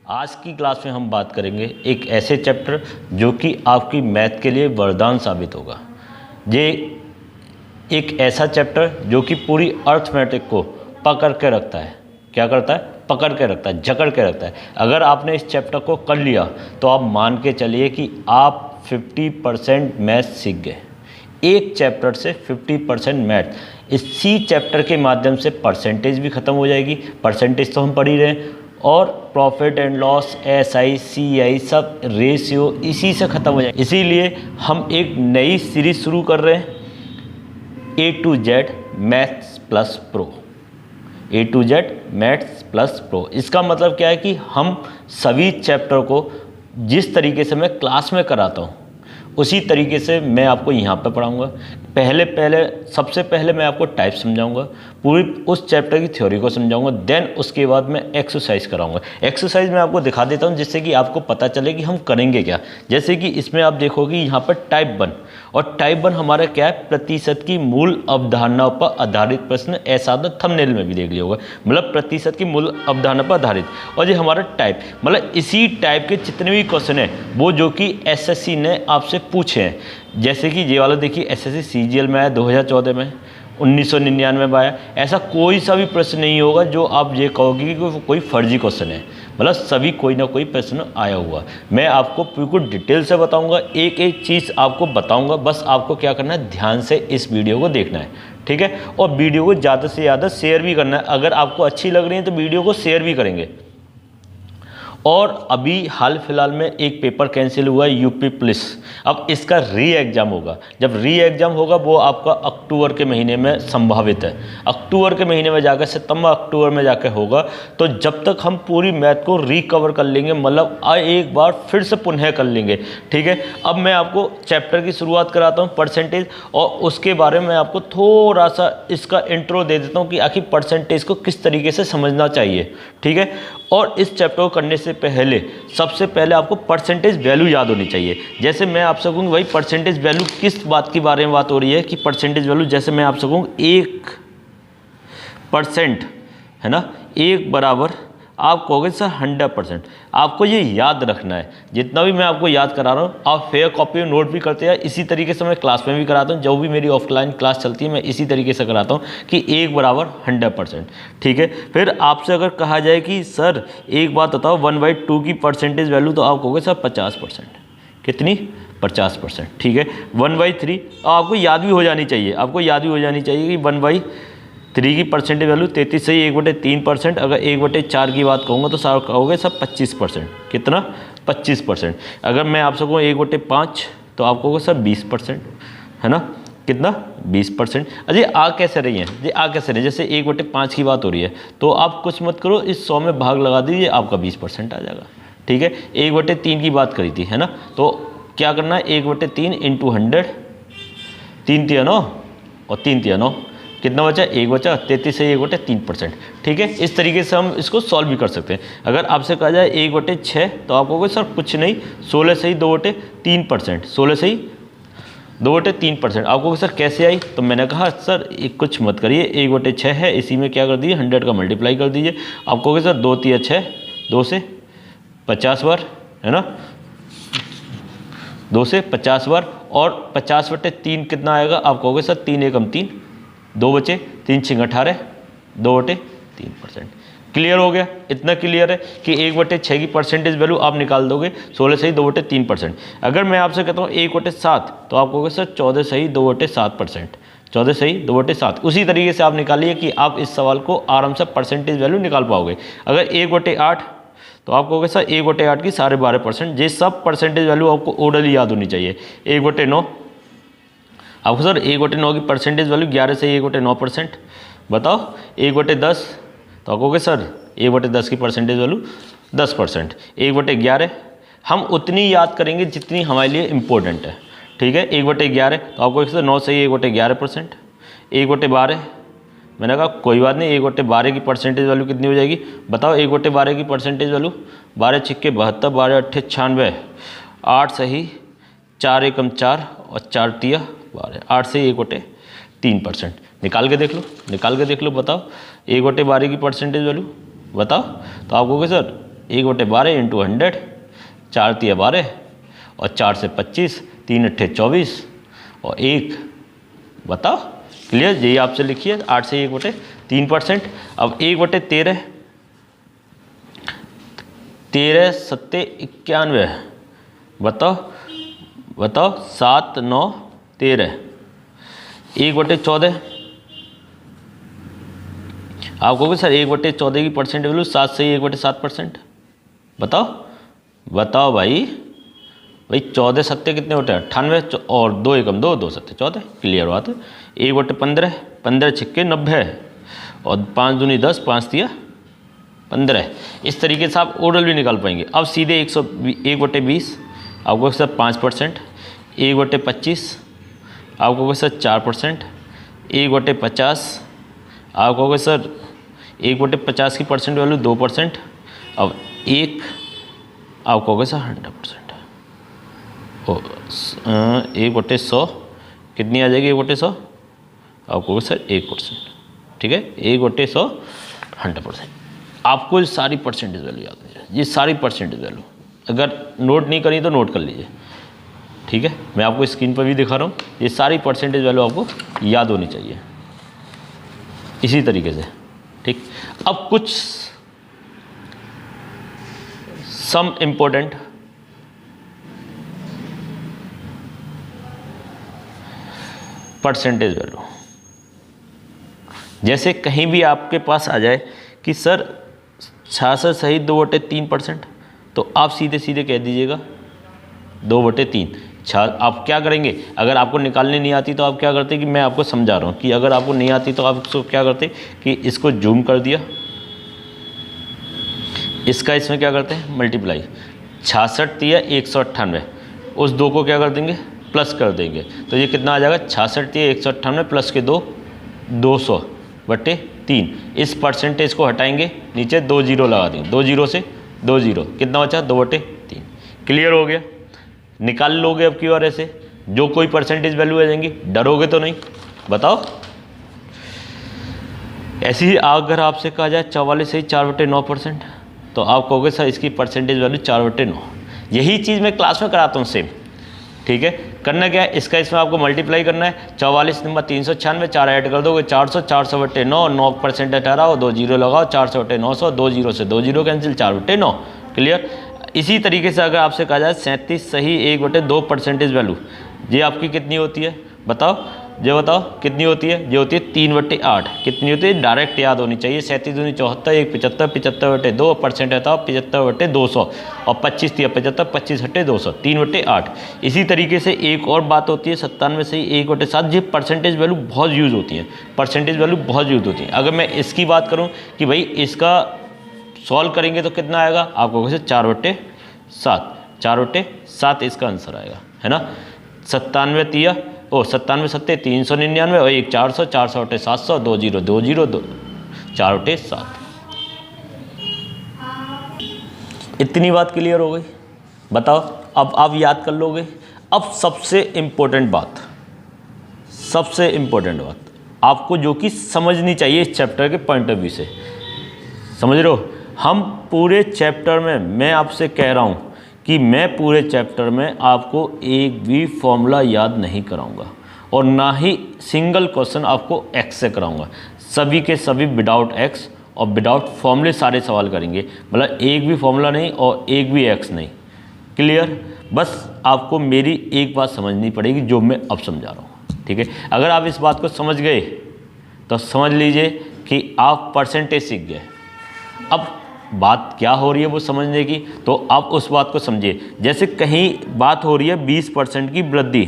आज की क्लास में हम बात करेंगे एक ऐसे चैप्टर जो कि आपकी मैथ के लिए वरदान साबित होगा। ये एक ऐसा चैप्टर जो कि पूरी अर्थमेटिक को पकड़ के रखता है। क्या करता है? पकड़ के रखता है, जकड़ के रखता है। अगर आपने इस चैप्टर को कर लिया तो आप मान के चलिए कि आप 50% मैथ सीख गए। एक चैप्टर से 50% मैथ। इसी चैप्टर के माध्यम से परसेंटेज भी ख़त्म हो जाएगी। परसेंटेज तो हम पढ़ ही रहे हैं, और profit and loss, SI, CI सब रेशियो इसी से ख़त्म हो जाएगी। इसीलिए हम एक नई सीरीज शुरू कर रहे हैं, A to Z maths plus pro. A to Z maths plus pro. इसका मतलब क्या है कि हम सभी चैप्टर को जिस तरीके से मैं क्लास में कराता हूँ उसी तरीके से मैं आपको यहाँ पे पढ़ाऊँगा। सबसे पहले मैं आपको टाइप समझाऊंगा, पूरी उस चैप्टर की थ्योरी को समझाऊंगा। देन उसके बाद मैं एक्सरसाइज कराऊंगा। एक्सरसाइज मैं आपको दिखा देता हूँ जिससे कि आपको पता चले कि हम करेंगे क्या। जैसे कि इसमें आप देखोगे यहाँ पर टाइप 1, और टाइप 1 हमारा क्या है? प्रतिशत की मूल अवधारणा पर आधारित प्रश्न। ऐसा तो थंबनेल में भी देख लिया होगा, मतलब प्रतिशत की मूल अवधारणा पर आधारित। और ये हमारा टाइप, मतलब इसी टाइप के जितने भी क्वेश्चन हैं वो जो कि SSC ने आपसे पूछे हैं। जैसे कि ये वाला देखिए, SSC CGL में आया 2014 में, 1999 में आया। ऐसा कोई सा भी प्रश्न नहीं होगा जो आप ये कहोगे कि कोई फर्जी क्वेश्चन है। मतलब सभी कोई ना कोई प्रश्न आया हुआ। मैं आपको बिल्कुल डिटेल से बताऊंगा, एक एक चीज़ आपको बताऊंगा। बस आपको क्या करना है, ध्यान से इस वीडियो को देखना है, ठीक है। और वीडियो को ज़्यादा से ज़्यादा शेयर भी करना है। अगर आपको अच्छी लग रही है तो वीडियो को शेयर भी करेंगे। और अभी हाल फिलहाल में एक पेपर कैंसिल हुआ है, UP पुलिस। अब इसका री एग्ज़ाम होगा। जब री एग्ज़ाम होगा वो आपका अक्टूबर के महीने में संभावित है। अक्टूबर के महीने में जाकर, सितंबर अक्टूबर में जाकर होगा। तो जब तक हम पूरी मैथ को रिकवर कर लेंगे, मतलब एक बार फिर से पुनः कर लेंगे, ठीक है। अब मैं आपको चैप्टर की शुरुआत कराता हूँ, परसेंटेज, और उसके बारे में आपको थोड़ा सा इसका इंट्रो दे देता हूँ कि आखिर परसेंटेज को किस तरीके से समझना चाहिए, ठीक है। और इस चैप्टर को करने से पहले सबसे पहले आपको परसेंटेज वैल्यू याद होनी चाहिए। जैसे मैं आपसे कहूँगा भाई परसेंटेज वैल्यू किस बात की बारे में बात हो रही है कि परसेंटेज वैल्यू, जैसे मैं आपसे कहूँ 1% है ना, 1 बराबर, आप कहोगे सर 100%। आपको ये याद रखना है। जितना भी मैं आपको याद करा रहा हूँ आप फेयर कॉपी में नोट भी करते हैं। इसी तरीके से मैं क्लास में भी कराता हूँ। जो भी मेरी ऑफलाइन क्लास चलती है मैं इसी तरीके से कराता हूँ कि 1 बराबर 100%, ठीक है। फिर आपसे अगर कहा जाए कि सर एक बात बताओ 1/2 की परसेंटेज वैल्यू, तो आप कहोगे सर 50%। कितनी? 50%, ठीक है। 1/3 आपको याद भी हो जानी चाहिए। आपको याद भी हो जानी चाहिए कि 1/3 की परसेंटेज वैल्यू 33 सही 1/3%। अगर 1/4 की बात कहूँगा तो सारा कहोगे सब 25%। कितना? 25%। अगर मैं आपसे कहूँ 1/5 तो आप कहोगे सर 20%, है ना। कितना? 20%। अजय आ कैसे रही है? ये आ कैसे रही है? जैसे 1/5 की बात हो रही है तो आप कुछ मत करो, इस 100 में भाग लगा दीजिए, आपका 20% आ जाएगा, ठीक है। 1/3 की बात करी थी, है ना, तो क्या करना है? 1/3 × 100, 3 × 9 और 3 × 9, कितना बचा? 1 बचा। 33 से 1/3%, ठीक है। इस तरीके से हम इसको सॉल्व भी कर सकते हैं। अगर आपसे कहा जाए 1/6 तो आप कहोगे सर कुछ नहीं, 16 सही 2/3%। 16 सही 2/3%। आप कहोगे सर कैसे आई? तो मैंने कहा सर कुछ मत करिए, 1/6 है, इसी में क्या कर दीजिए 100 का मल्टीप्लाई कर दीजिए। आप कहोगे सर 2 × 6, 2 से 50 बार, है ना, 2 से 50 बार। और 50/3 कितना आएगा? आप कहोगे सर 3 × 3, 2 बचे, 3 × 6 18, 2/3%। क्लियर हो गया? इतना क्लियर है कि 1/6 की परसेंटेज वैल्यू आप निकाल दोगे 16 सही 2/3%। अगर मैं आपसे कहता हूँ 1/7 तो आप कहोगे सर 14 सही 2/7%। 14 सही 2/7। उसी तरीके से आप निकालिए कि आप इस सवाल को आराम से परसेंटेज वैल्यू निकाल पाओगे। अगर 1/8 तो आप कहोगे सर 1/8 की 12.5%। ये सब परसेंटेज वैल्यू आपको ओरली याद होनी चाहिए। 1/9 आपको सर 1/9 की परसेंटेज वैल्यू 11 से 1/9%। बताओ 1/10 तो आप कहोगे सर 1/10 की परसेंटेज वैल्यू 10%। 1/11 हम उतनी याद करेंगे जितनी हमारे लिए इम्पोर्टेंट है, ठीक है। 1/11 तो आप कहोगे सर 9 से 1/11%। 1/12 मैंने कहा कोई बात नहीं, 1/12 की परसेंटेज वैल्यू कितनी हो जाएगी? बताओ 1/12 की परसेंटेज वैल्यू 12 छिक्के 72, 12 अट्ठे 96, 8 सही 4 एकम 4 और 4 तिया 12, 8 से 1/3%। निकाल के देख लो, बताओ 1/12 की परसेंटेज वैल्यू बताओ। तो आप कहोगे सर 1/12 इंटू 100, 4 तिया 12 और 4 से 25, 3 अट्ठे 24 और 1, बताओ क्लियर। यही आपसे लिखिए 8 से 1/3%। अब 1/13, 13 सत्ते 91, बताओ 7 9 13, 1/14 आप कहोगे सर 1/14 की परसेंट वैल्यू 7 से 1/7%। बताओ भाई 14 सत्ते कितने होते हैं 98 और 2 एकम 2, 2 सत्ते 14, क्लियर बात है। 1/15, 15 छिक्के 90 और 5 दूनी 10, 5 तिया 15। इस तरीके से आप ओरल भी निकाल पाएंगे। अब सीधे 1/20 आपको सर 5%, 1/25 आपको सर 4%, 1/50 आप कहोगे सर 1/50 की परसेंट वैल्यू 2%। अब 1 आप कहोगे सर 100%। 1/100 कितनी आ जाएगी 1/100 आप कहोगे सर 1%, ठीक है। 1/100 100%। आपको ये सारी परसेंटेज वैल्यू याद है, ये सारी परसेंटेज वैल्यू अगर नोट नहीं करी तो नोट कर लीजिए, ठीक है। मैं आपको स्क्रीन पर भी दिखा रहा हूँ, ये सारी परसेंटेज वैल्यू आपको याद होनी चाहिए इसी तरीके से, ठीक। अब कुछ सम इम्पोर्टेंट परसेंटेज वैल्यू, जैसे कहीं भी आपके पास आ जाए कि सर 66 सही 2/3%, तो आप सीधे सीधे कह दीजिएगा 2/3। आप क्या करेंगे, अगर आपको निकालनी नहीं आती तो आप क्या करते कि मैं आपको समझा रहा हूँ कि अगर आपको नहीं आती तो आप इसको क्या करते कि इसको जूम कर दिया, इसका इसमें क्या करते हैं मल्टीप्लाई, 66 तिया 198, उस 2 को क्या कर देंगे प्लस कर देंगे, तो ये कितना आ जाएगा 66 तिया 198 प्लस के 2 200/3। इस परसेंटेज को हटाएंगे, नीचे 2 जीरो लगा देंगे, 2 जीरो से 2 जीरो कितना बचा 2/3। क्लियर हो गया, निकाल लोगे अब की बार ऐसे जो कोई परसेंटेज वैल्यू आ जाएंगी, डरोगे तो नहीं, बताओ। ऐसे ही अगर आपसे कहा जाए 44 से 4/9%, तो आप कहोगे सर इसकी परसेंटेज वैल्यू 4/9। यही चीज़ मैं क्लास में कराता हूँ सेम, ठीक है। करना क्या है, इसका इसमें आपको मल्टीप्लाई करना है, 44 नंबर 396, 4 ऐड कर दोगे 400, 400/9, 9% 18 और 2 जीरो लगाओ, 400/900, 2 जीरो से 2 जीरो कैंसिल, 4/9, क्लियर। इसी तरीके से अगर आपसे कहा जाए 37 सही 1/2 परसेंटेज वैल्यू, ये आपकी कितनी होती है बताओ, ये बताओ कितनी होती है, ये होती है 3/8। कितनी होती है डायरेक्ट याद होनी चाहिए, 37 दूनी 74, 1 75, 75/2 परसेंट है 75/200 और 25 तिया 75, 25/200, 3/8। इसी तरीके से एक और बात होती है 97 सही 1/7। ये परसेंटेज वैल्यू बहुत यूज़ होती है, परसेंटेज वैल्यू बहुत यूज़ होती है। अगर मैं इसकी बात करूँ कि भाई इसका सॉल्व करेंगे तो कितना आएगा, आपको कैसे 4/7, 4/7 इसका आंसर आएगा, है ना। 97 तिया 97 सत्ते 399 और 1 400, 400/700, 2 जीरो 2 जीरो 2, 4/7। इतनी बात क्लियर हो गई, बताओ। अब आप याद कर लोगे। अब सबसे इम्पोर्टेंट बात आपको जो कि समझनी चाहिए इस चैप्टर के पॉइंट ऑफ व्यू से, समझ रहे हो। हम पूरे चैप्टर में, मैं आपसे कह रहा हूँ कि मैं पूरे चैप्टर में आपको एक भी फॉर्मूला याद नहीं कराऊंगा और ना ही सिंगल क्वेश्चन आपको एक्स से कराऊंगा। सभी के सभी विदाउट एक्स और विदाउट फॉर्मूले सारे सवाल करेंगे, मतलब एक भी फॉर्मूला नहीं और एक भी एक्स नहीं, क्लियर। बस आपको मेरी एक बात समझनी पड़ेगी जो मैं अब समझा रहा हूँ, ठीक है। अगर आप इस बात को समझ गए तो समझ लीजिए कि आप परसेंटेज सीख गए। अब बात क्या हो रही है वो समझने की, तो आप उस बात को समझिए। जैसे कहीं बात हो रही है 20% की वृद्धि,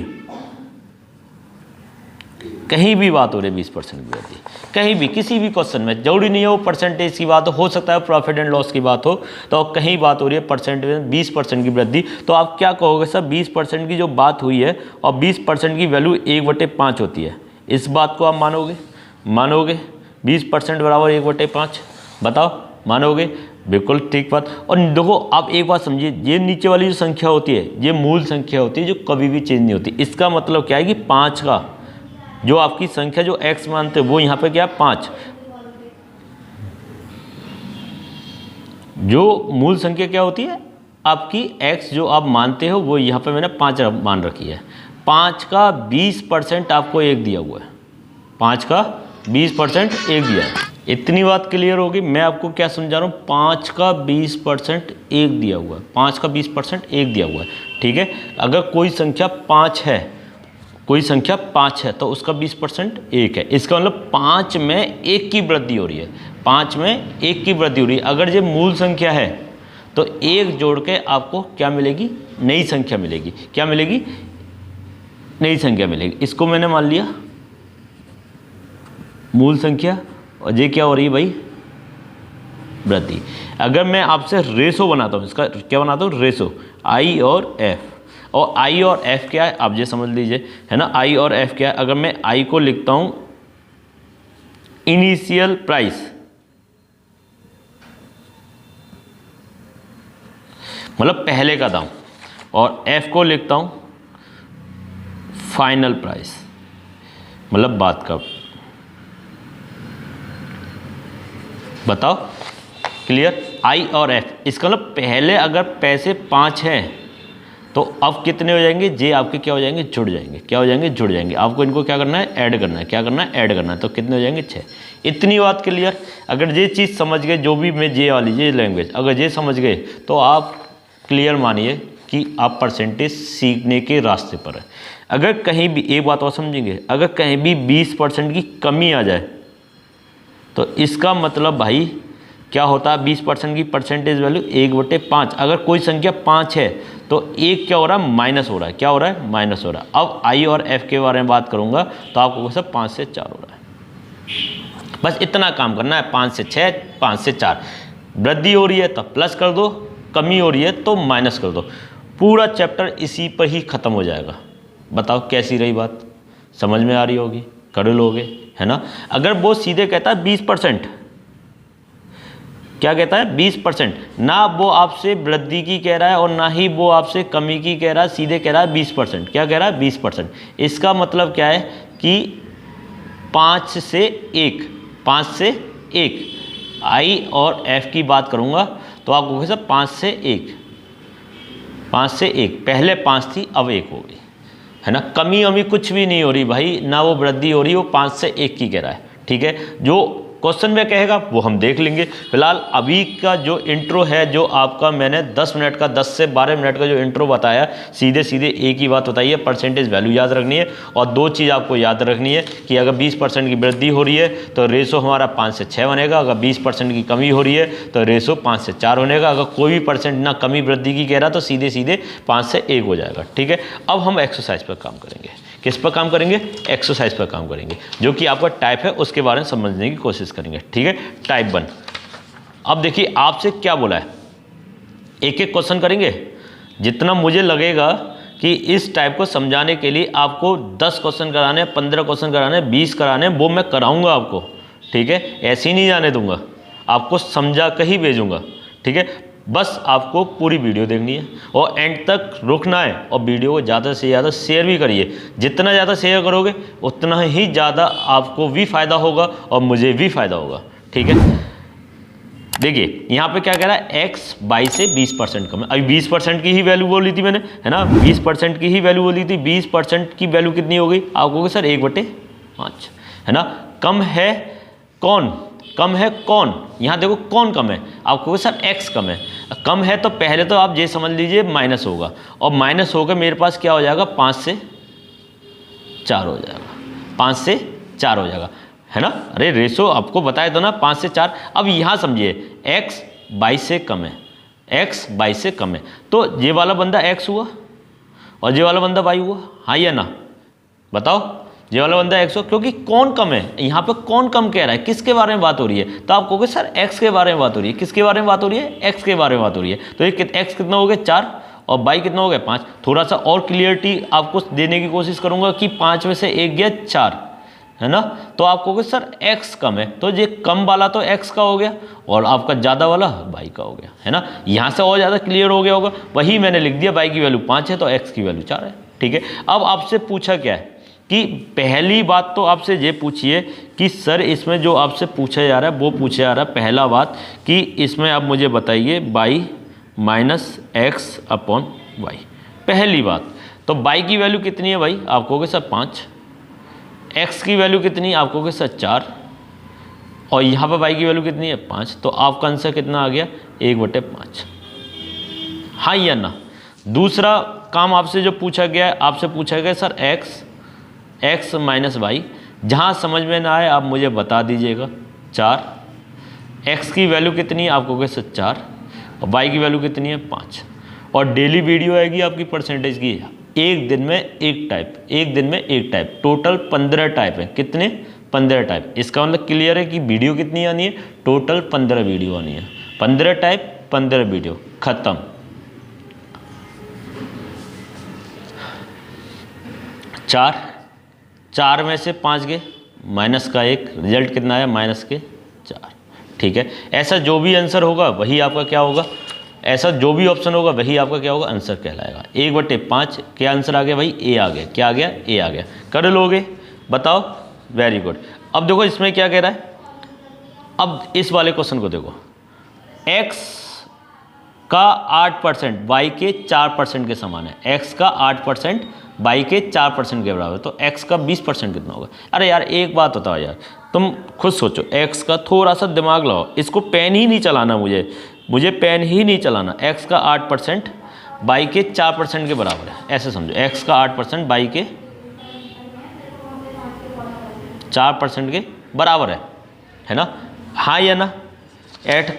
कहीं भी बात हो रही है 20% की वृद्धि, कहीं भी किसी भी क्वेश्चन में, जरूरी नहीं है वो परसेंटेज की बात हो सकता है प्रॉफिट एंड लॉस की बात हो, तो कहीं बात हो रही है परसेंटेज 20% की वृद्धि, तो आप क्या कहोगे सर 20% की जो बात हुई है और 20% की वैल्यू 1/5 होती है, इस बात को आप मानोगे 20% बराबर 1/5, बताओ मानोगे, बिल्कुल ठीक बात। और देखो आप एक बात समझिए, ये नीचे वाली जो संख्या होती है ये मूल संख्या होती है जो कभी भी चेंज नहीं होती। इसका मतलब क्या है कि 5 का जो आपकी संख्या जो x मानते हैं वो यहाँ पे क्या है 5, जो मूल संख्या क्या होती है आपकी, x जो आप मानते हो वो यहाँ पे मैंने 5 मान रखी है। 5 का 20% आपको 1 दिया हुआ है, 5 का 20% 1 दिया है। इतनी बात क्लियर होगी। मैं आपको क्या समझा रहा हूँ, 5 का 20% 1 दिया हुआ है, 5 का 20% 1 दिया हुआ है, ठीक है। अगर कोई संख्या 5 है, कोई संख्या 5 है तो उसका 20% 1 है। इसका मतलब 5 में 1 की वृद्धि हो रही है, 5 में 1 की वृद्धि हो रही है। अगर ये मूल संख्या है तो 1 जोड़ के आपको क्या मिलेगी, नई संख्या मिलेगी। क्या मिलेगी, नई संख्या मिलेगी। इसको मैंने मान लिया मूल संख्या, और ये क्या हो रही है भाई, वृद्धि। अगर मैं आपसे रेशो बनाता हूँ, इसका क्या बनाता हूँ, रेशो, आई और एफ। और आई और एफ क्या है आप ये समझ लीजिए, है ना। आई और एफ क्या है, अगर मैं आई को लिखता हूँ इनिशियल प्राइस, मतलब पहले का दाम, और एफ को लिखता हूँ फाइनल प्राइस, मतलब बाद का। बताओ, क्लियर। आई और एफ, इसका मतलब पहले अगर पैसे 5 हैं तो अब कितने हो जाएंगे, जे आपके क्या हो जाएंगे, जुड़ जाएंगे। क्या हो जाएंगे, जुड़ जाएंगे। आपको इनको क्या करना है, ऐड करना है। क्या करना है, ऐड करना है। तो कितने हो जाएंगे, 6। इतनी बात क्लियर। अगर ये चीज़ समझ गए, जो भी मैं जे वाली ये लैंग्वेज अगर ये समझ गए तो आप क्लियर मानिए कि आप परसेंटेज सीखने के रास्ते पर है। अगर कहीं भी, एक बात और समझेंगे, अगर कहीं भी 20% की कमी आ जाए तो इसका मतलब भाई क्या होता है, 20% की परसेंटेज वैल्यू 1/5। अगर कोई संख्या 5 है तो 1 क्या हो रहा है, माइनस हो रहा है। क्या हो रहा है, माइनस हो रहा है। अब आई और एफ के बारे में बात करूंगा तो आपको सब 5 से 4 हो रहा है। बस इतना काम करना है, 5 से 6, 5 से 4। वृद्धि हो रही है तो प्लस कर दो, कमी हो रही है तो माइनस कर दो। पूरा चैप्टर इसी पर ही खत्म हो जाएगा। बताओ कैसी रही बात, समझ में आ रही होगी, कर लोगे, है ना। अगर वो सीधे कहता है 20%, क्या कहता है, 20%, ना वो आपसे वृद्धि की कह रहा है और ना ही वो आपसे कमी की कह रहा है, सीधे कह रहा है 20%। क्या कह रहा है, 20%। इसका मतलब क्या है कि 5 से 1, 5 से 1, आई और एफ की बात करूंगा तो आपको कैसा, 5 से 1, 5 से 1, पहले 5 थी अब 1 हो गई, है ना। कमी अमी कुछ भी नहीं हो रही भाई, ना वो वृद्धि हो रही, वो 5 से 1 की कह रहा है, ठीक है। जो क्वेश्चन में कहेगा वो हम देख लेंगे। फिलहाल अभी का जो इंट्रो है, जो आपका मैंने 10 मिनट का, 10 से 12 मिनट का जो इंट्रो बताया, सीधे सीधे एक ही बात बताई है, परसेंटेज वैल्यू याद रखनी है। और 2 चीज़ आपको याद रखनी है कि अगर 20% की वृद्धि हो रही है तो रेशो हमारा 5 से 6 बनेगा। अगर 20% की कमी हो रही है तो रेशो 5 से 4 बनेगा। अगर कोई भी परसेंट ना कमी वृद्धि की कह रहा तो सीधे सीधे 5 से 1 हो जाएगा, ठीक है। अब हम एक्सरसाइज पर काम करेंगे। किस पर काम करेंगे, एक्सरसाइज पर काम करेंगे, जो कि आपका टाइप है उसके बारे में समझने की कोशिश करेंगे, ठीक है। टाइप 1। अब देखिए आपसे क्या बोला है, एक एक क्वेश्चन करेंगे। जितना मुझे लगेगा कि इस टाइप को समझाने के लिए आपको 10 क्वेश्चन कराने, 15 क्वेश्चन कराने, 20 कराने, वो मैं कराऊंगा आपको, ठीक है। ऐसे ही नहीं जाने दूंगा, आपको समझा कर ही भेजूंगा, ठीक है। बस आपको पूरी वीडियो देखनी है और एंड तक रुकना है, और वीडियो को ज़्यादा से ज़्यादा शेयर भी करिए। जितना ज़्यादा शेयर करोगे उतना ही ज़्यादा आपको भी फ़ायदा होगा और मुझे भी फ़ायदा होगा, ठीक है। देखिए यहाँ पे क्या कह रहा है, x बाई से 20% कम है। अभी 20% की ही वैल्यू बोली थी मैंने, है ना, 20% की ही वैल्यू बोली थी। 20% की वैल्यू कितनी हो गई, आप कहोगे सर 1/5, है ना। कम है कौन, कम है कौन, यहाँ देखो कौन कम है, आप कहोगे सर x कम है। कम है तो पहले तो आप ये समझ लीजिए माइनस होगा, और माइनस होकर मेरे पास क्या हो जाएगा, 5 से 4 हो जाएगा, 5 से 4 हो जाएगा, है ना। अरे रेशो आपको बताया तो ना, 5 से 4। अब यहाँ समझिए x 22 से कम है, x 22 से कम है, तो ये वाला बंदा x हुआ और ये वाला बंदा y हुआ, हाँ या ना, बताओ। ये वाला बंदा x हो, क्योंकि कौन कम है, यहाँ पे कौन कम कह रहा है, किसके बारे में बात हो रही है, तो आप कहोगे सर x के बारे में बात हो रही है। किसके बारे में बात हो रही है, x के बारे में बात हो रही है। तो ये x कितना हो गया, 4, और y कितना हो गया, 5। थोड़ा सा और क्लियरिटी आपको देने की कोशिश करूंगा कि 5 में से 1 गया 4, है ना। तो आप कहोगे सर x कम है, तो ये कम वाला तो x का हो गया और आपका ज़्यादा वाला y का हो गया, है ना। यहाँ से और ज़्यादा क्लियर हो गया होगा। वही मैंने लिख दिया, y की वैल्यू 5 है तो x की वैल्यू 4 है, ठीक है। अब आपसे पूछा क्या है कि पहली बात तो आपसे ये पूछिए कि सर इसमें जो आपसे पूछा जा रहा है वो पूछा जा रहा है पहला बात कि इसमें आप मुझे बताइए y minus x upon y, पहली बात। तो y की वैल्यू कितनी है भाई, आप कहोगे सर 5, x की वैल्यू कितनी है, आप कहोगे सर 4, और यहाँ पर y की वैल्यू कितनी है 5, तो आपका आंसर कितना आ गया 1/5, हाँ या ना। दूसरा काम आपसे जो पूछा गया है, आपसे पूछा गया सर x माइनस वाई, जहाँ समझ में ना आए आप मुझे बता दीजिएगा। 4, x की वैल्यू कितनी है, आप कहोगे सर 4, और y की वैल्यू कितनी है 5, और डेली वीडियो आएगी आपकी परसेंटेज की, एक दिन में एक टाइप, एक दिन में एक टाइप, टोटल 15 टाइप है। कितने, 15 टाइप। इसका मतलब क्लियर है कि वीडियो कितनी आनी है, टोटल 15 वीडियो आनी है, 15 टाइप 15 वीडियो, खत्म। चार में से 5 गए, माइनस का 1, रिजल्ट कितना आया माइनस के 4, ठीक है। ऐसा जो भी आंसर होगा वही आपका क्या होगा, ऐसा जो भी ऑप्शन होगा वही आपका क्या होगा, आंसर कहलाएगा। 1/5 क्या आंसर आ गया भाई, ए आ गया, क्या आ गया, ए आ गया। कर लोगे, बताओ, वेरी गुड। अब देखो इसमें क्या कह रहा है, अब इस वाले क्वेश्चन को देखो, x का 8% y के 4% के समान है, x का 8% y के 4% के बराबर, तो x का 20% कितना होगा। अरे यार एक बात बताओ यार, तुम खुद सोचो, x का थोड़ा सा दिमाग लगाओ, इसको पेन ही नहीं चलाना, मुझे पेन ही नहीं चलाना। x का 8% y के 4% के बराबर है, ऐसे समझो, x का 8% y के 4% के बराबर है ना, हाँ या ना। x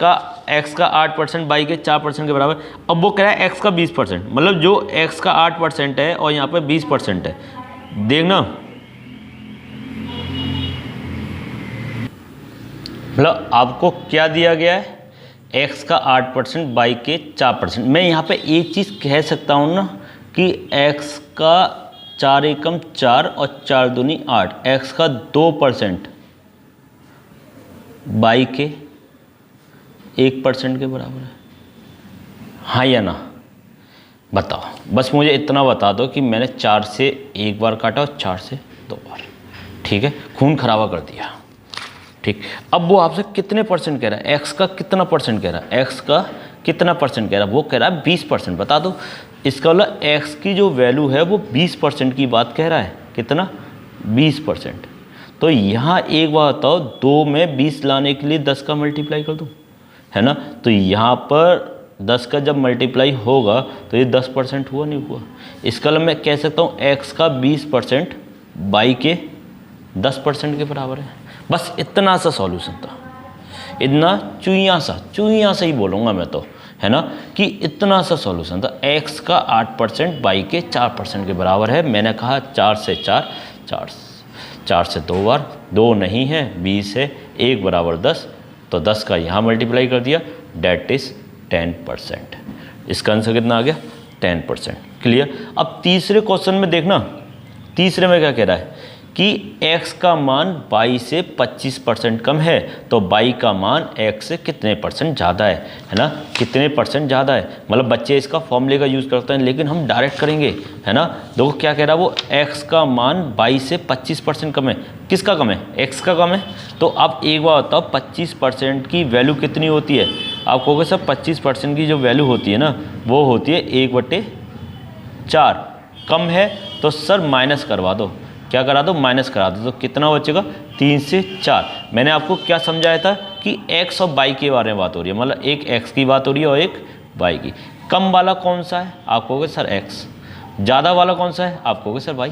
का 8% y के 4% के बराबर। अब वो कह रहा है x का 20%, मतलब जो x का 8% है और यहाँ पे 20% है, देखना, मतलब आपको क्या दिया गया है, x का 8% y के 4%। मैं यहाँ पे एक चीज़ कह सकता हूँ ना कि x का 4 एकम 4 और 4 दूनी 8, x का 2% y के 1% के बराबर है, हाँ या ना, बताओ। बस मुझे इतना बता दो कि मैंने 4 से 1 बार काटा और 4 से 2 बार, ठीक है, खून खराबा कर दिया, ठीक। अब वो आपसे कितने परसेंट कह रहा है, x का कितना परसेंट कह रहा है, x का कितना परसेंट कह रहा है, वो कह रहा है 20%, बता दो। इसका मतलब x की जो वैल्यू है वो 20% की बात कह रहा है, कितना, 20%। तो यहाँ एक बात बताओ, 2 में 20 लाने के लिए 10 का मल्टीप्लाई कर दूँ, है ना, तो यहाँ पर 10 का जब मल्टीप्लाई होगा तो ये 10% हुआ, नहीं हुआ। इसका मतलब मैं कह सकता हूँ x का 20% y के 10% के बराबर है। बस इतना सा सॉल्यूशन था, इतना चुईया सा ही बोलूँगा मैं तो, है ना, कि इतना सा सॉल्यूशन था। x का 8% y के 4% के बराबर है। मैंने कहा 4 से 4 से 2 बार, 2 नहीं है, 20 है, 1 बराबर 10, तो 10 का यहाँ मल्टीप्लाई कर दिया, डेट इज़ 10%। इसका आंसर कितना आ गया, 10%। क्लियर। अब तीसरे क्वेश्चन में देखना, तीसरे में क्या कह रहा है कि x का मान y से 25% कम है, तो y का मान x से कितने % ज़्यादा है ना, कितने % ज़्यादा है। मतलब बच्चे इसका फॉर्मूले का यूज़ करते हैं, लेकिन हम डायरेक्ट करेंगे, है ना। देखो क्या कह रहा है वो, x का मान y से 25% कम है। किसका कम है, x का कम है। तो आप एक बार बताओ 25% की वैल्यू कितनी होती है, आप कहोगे सर 25% की जो वैल्यू होती है ना वो होती है 1/4। कम है तो सर माइनस करवा दो, क्या करा दो, माइनस करा दो, तो कितना बचेगा, 3 से 4। मैंने आपको क्या समझाया था कि x और y के बारे में बात हो रही है, मतलब एक x की बात हो रही है और एक y की। कम वाला कौन सा है, आप कहोगे सर x। ज़्यादा वाला कौन सा है, आप कहोगे सर y,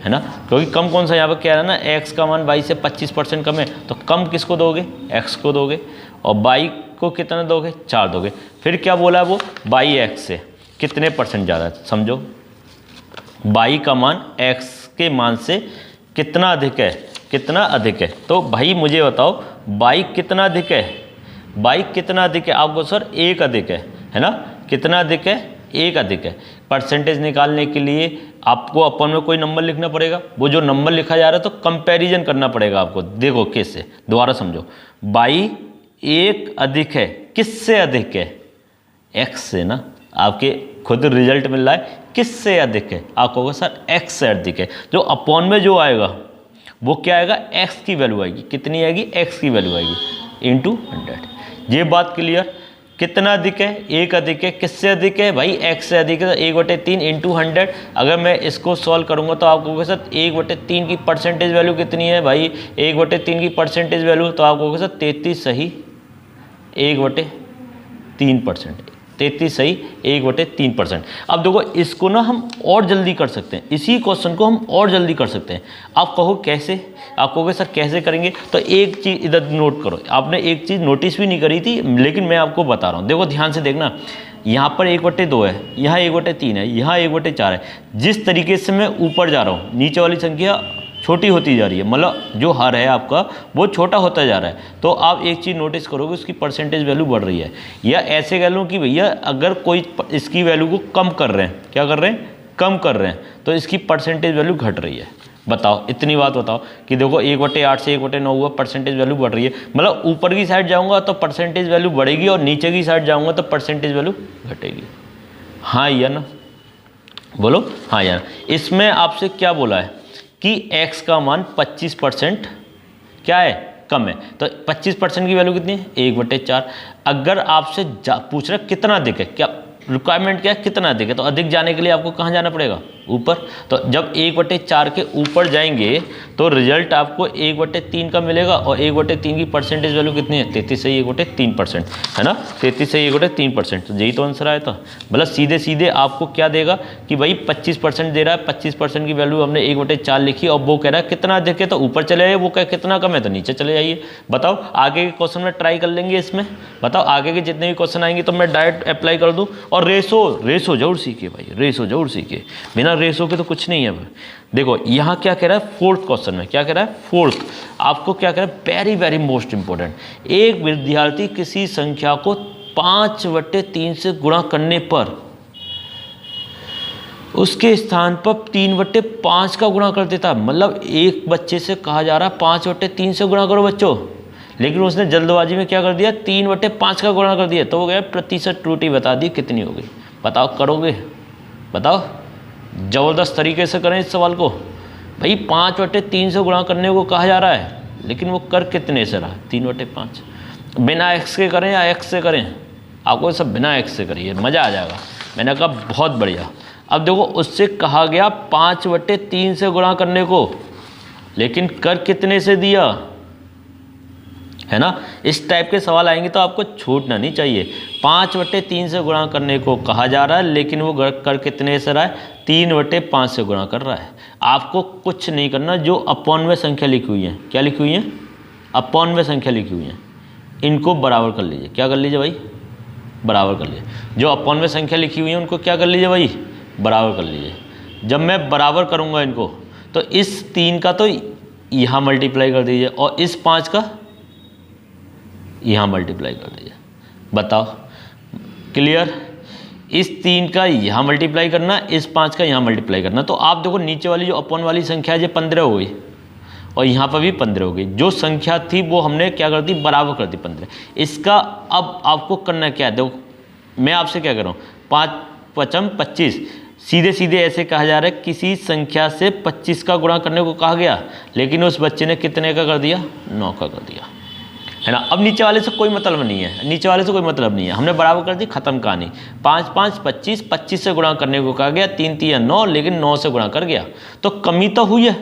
है ना, क्योंकि कम कौन सा, यहाँ पर क्या है ना, x का मान y से 25% कम है, तो कम किसको दोगे, x को दोगे, और y को कितना दोगे, 4 दोगे। फिर क्या बोला है वो, y x से कितने % ज़्यादा है, समझो, y का मान x के मान से कितना अधिक है, कितना अधिक है। तो भाई मुझे बताओ y कितना अधिक है, y कितना अधिक है, आपको सर 1 अधिक है ना, कितना अधिक है, 1 अधिक है। परसेंटेज निकालने के लिए आपको अपन में कोई नंबर लिखना पड़ेगा, वो जो नंबर लिखा जा रहा है तो कंपैरिजन करना पड़ेगा आपको। देखो किससे, दोबारा समझो, y 1 अधिक है, किससे अधिक है, x से ना। आपके खुद रिजल्ट मिल रहा है किससे अधिक है? आप कहोगे सर एक्स से अधिक है। जो अपॉन में जो आएगा वो क्या आएगा? एक्स की वैल्यू आएगी। कितनी आएगी? एक्स की वैल्यू आएगी इंटू 100। ये बात क्लियर? कितना अधिक है? एक अधिक है। किससे अधिक है भाई? एक्स से अधिक है। तो 1/3 इंटू 100। अगर मैं इसको सॉल्व करूंगा तो आप कहोगे सर 1/3 की परसेंटेज वैल्यू कितनी है भाई? 1/3 की परसेंटेज वैल्यू, तो आप कहोगे सर 33 सही 1/3%। 33 सही 1/3%। अब देखो इसको ना हम और जल्दी कर सकते हैं, इसी क्वेश्चन को हम और जल्दी कर सकते हैं। आप कहो कैसे? आप कहोगे सर कैसे करेंगे? तो एक चीज़ इधर नोट करो, आपने एक चीज़ नोटिस भी नहीं करी थी लेकिन मैं आपको बता रहा हूँ। देखो ध्यान से देखना, यहाँ पर 1/2 है, यहाँ 1/3 है, यहाँ 1/4 है। जिस तरीके से मैं ऊपर जा रहा हूँ नीचे वाली संख्या छोटी होती जा रही है, मतलब जो हर है आपका वो छोटा होता जा रहा है। तो आप एक चीज़ नोटिस करोगे उसकी परसेंटेज वैल्यू बढ़ रही है। या ऐसे कह लो कि भैया अगर कोई इसकी वैल्यू को कम कर रहे हैं, क्या कर रहे हैं? कम कर रहे हैं, तो इसकी परसेंटेज वैल्यू घट रही है। बताओ, इतनी बात बताओ कि देखो 1/8 से 1/9 हुआ, परसेंटेज वैल्यू बढ़ रही है। मतलब ऊपर की साइड जाऊँगा तो परसेंटेज वैल्यू बढ़ेगी और नीचे की साइड जाऊँगा तो परसेंटेज वैल्यू घटेगी। हाँ या ना? बोलो हाँ या ना। इसमें आपसे क्या बोला है कि x का मान 25% क्या है? कम है। तो 25% की वैल्यू कितनी है? 1/4। अगर आपसे पूछ रहा कितना अधिक है, क्या रिक्वायरमेंट क्या है? कितना अधिक है? तो अधिक जाने के लिए आपको कहाँ जाना पड़ेगा? ऊपर। तो जब 1/4 के ऊपर जाएंगे तो रिजल्ट आपको 1/3 का मिलेगा और 1/3 की परसेंटेज वैल्यू कितनी है? 33 से 1/3%, है ना? 33 से 1/3%। तो यही तो आंसर आया था। मतलब सीधे सीधे आपको क्या देगा कि भाई 25% दे रहा है, 25% की वैल्यू हमने 1/4 लिखी और वो कह रहा है कितना अधिक है तो ऊपर चले जाइए, वो कह कितना कम है तो नीचे चले जाइए। बताओ आगे के क्वेश्चन में ट्राई कर लेंगे इसमें। बताओ आगे के जितने भी क्वेश्चन आएंगे तो मैं डायरेक्ट अप्लाई कर दूँ। और रेशो जरूर सीखे भाई, रेशो जरूर सीखे, बिना रेशो के तो कुछ नहीं है भाई। देखो यहाँ क्या कह रहा है फोर्थ क्वेश्चन में, क्या कह रहा है? फोर्थ आपको क्या कह रहा है? Very very most important. एक विद्यार्थी किसी संख्या को 5/3 से गुणा करने पर उसके स्थान पर 3/5 का गुणा कर देता। मतलब एक बच्चे से कहा जा रहा है 5/3 से गुणा करो बच्चों, लेकिन उसने जल्दबाजी में क्या कर दिया? 3/5 का गुणा कर दिया। तो वो गया प्रतिशत त्रुटि बता दी कितनी होगी। बताओ करोगे? बताओ, ज़बरदस्त तरीके से करें इस सवाल को। भाई 5/3 से गुणा करने को कहा जा रहा है लेकिन वो कर कितने से रहा? 3/5। बिना एक्स के करें या एक्स से करें? आपको सब बिना एक्स से करिए, मज़ा आ जाएगा। मैंने कहा बहुत बढ़िया। अब देखो उससे कहा गया 5/3 से गुणा करने को, लेकिन कर कितने से दिया, है ना? इस टाइप के सवाल आएंगे तो आपको छूटना नहीं चाहिए। 5/3 से गुणा करने को कहा जा रहा है लेकिन वो कर कितने से रहा है? 3/5 से गुणा कर रहा है। आपको कुछ नहीं करना, जो अपॉन में संख्या लिखी हुई है, क्या लिखी हुई है? अपॉन में संख्या लिखी हुई है, इनको बराबर कर लीजिए। क्या कर लीजिए भाई? बराबर कर लीजिए। जो अपॉन में संख्या लिखी हुई है उनको क्या कर लीजिए भाई? बराबर कर लीजिए। जब मैं बराबर करूँगा इनको तो इस 3 का तो यहाँ मल्टीप्लाई कर दीजिए और इस 5 का यहाँ मल्टीप्लाई कर दीजिए। बताओ क्लियर? इस 3 का यहाँ मल्टीप्लाई करना, इस 5 का यहाँ मल्टीप्लाई करना। तो आप देखो नीचे वाली जो अपॉन वाली संख्या है ये 15 हो गई और यहाँ पर भी 15 हो गई। जो संख्या थी वो हमने क्या कर दी? बराबर कर दी 15। इसका अब आपको करना क्या है? देखो मैं आपसे क्या कर रहा हूँ, 5×5 = 25। सीधे सीधे ऐसे कहा जा रहा है किसी संख्या से 25 का गुणा करने को कहा गया लेकिन उस बच्चे ने कितने का कर दिया? 9 का कर दिया, है ना? अब नीचे वाले से कोई मतलब नहीं है, नीचे वाले से कोई मतलब नहीं है, हमने बराबर कर दी, खत्म कहानी। 5×5 = 25, 25 से गुणा करने को कहा गया, 3×3 = 9, लेकिन 9 से गुणा कर गया। तो कमी तो हुई है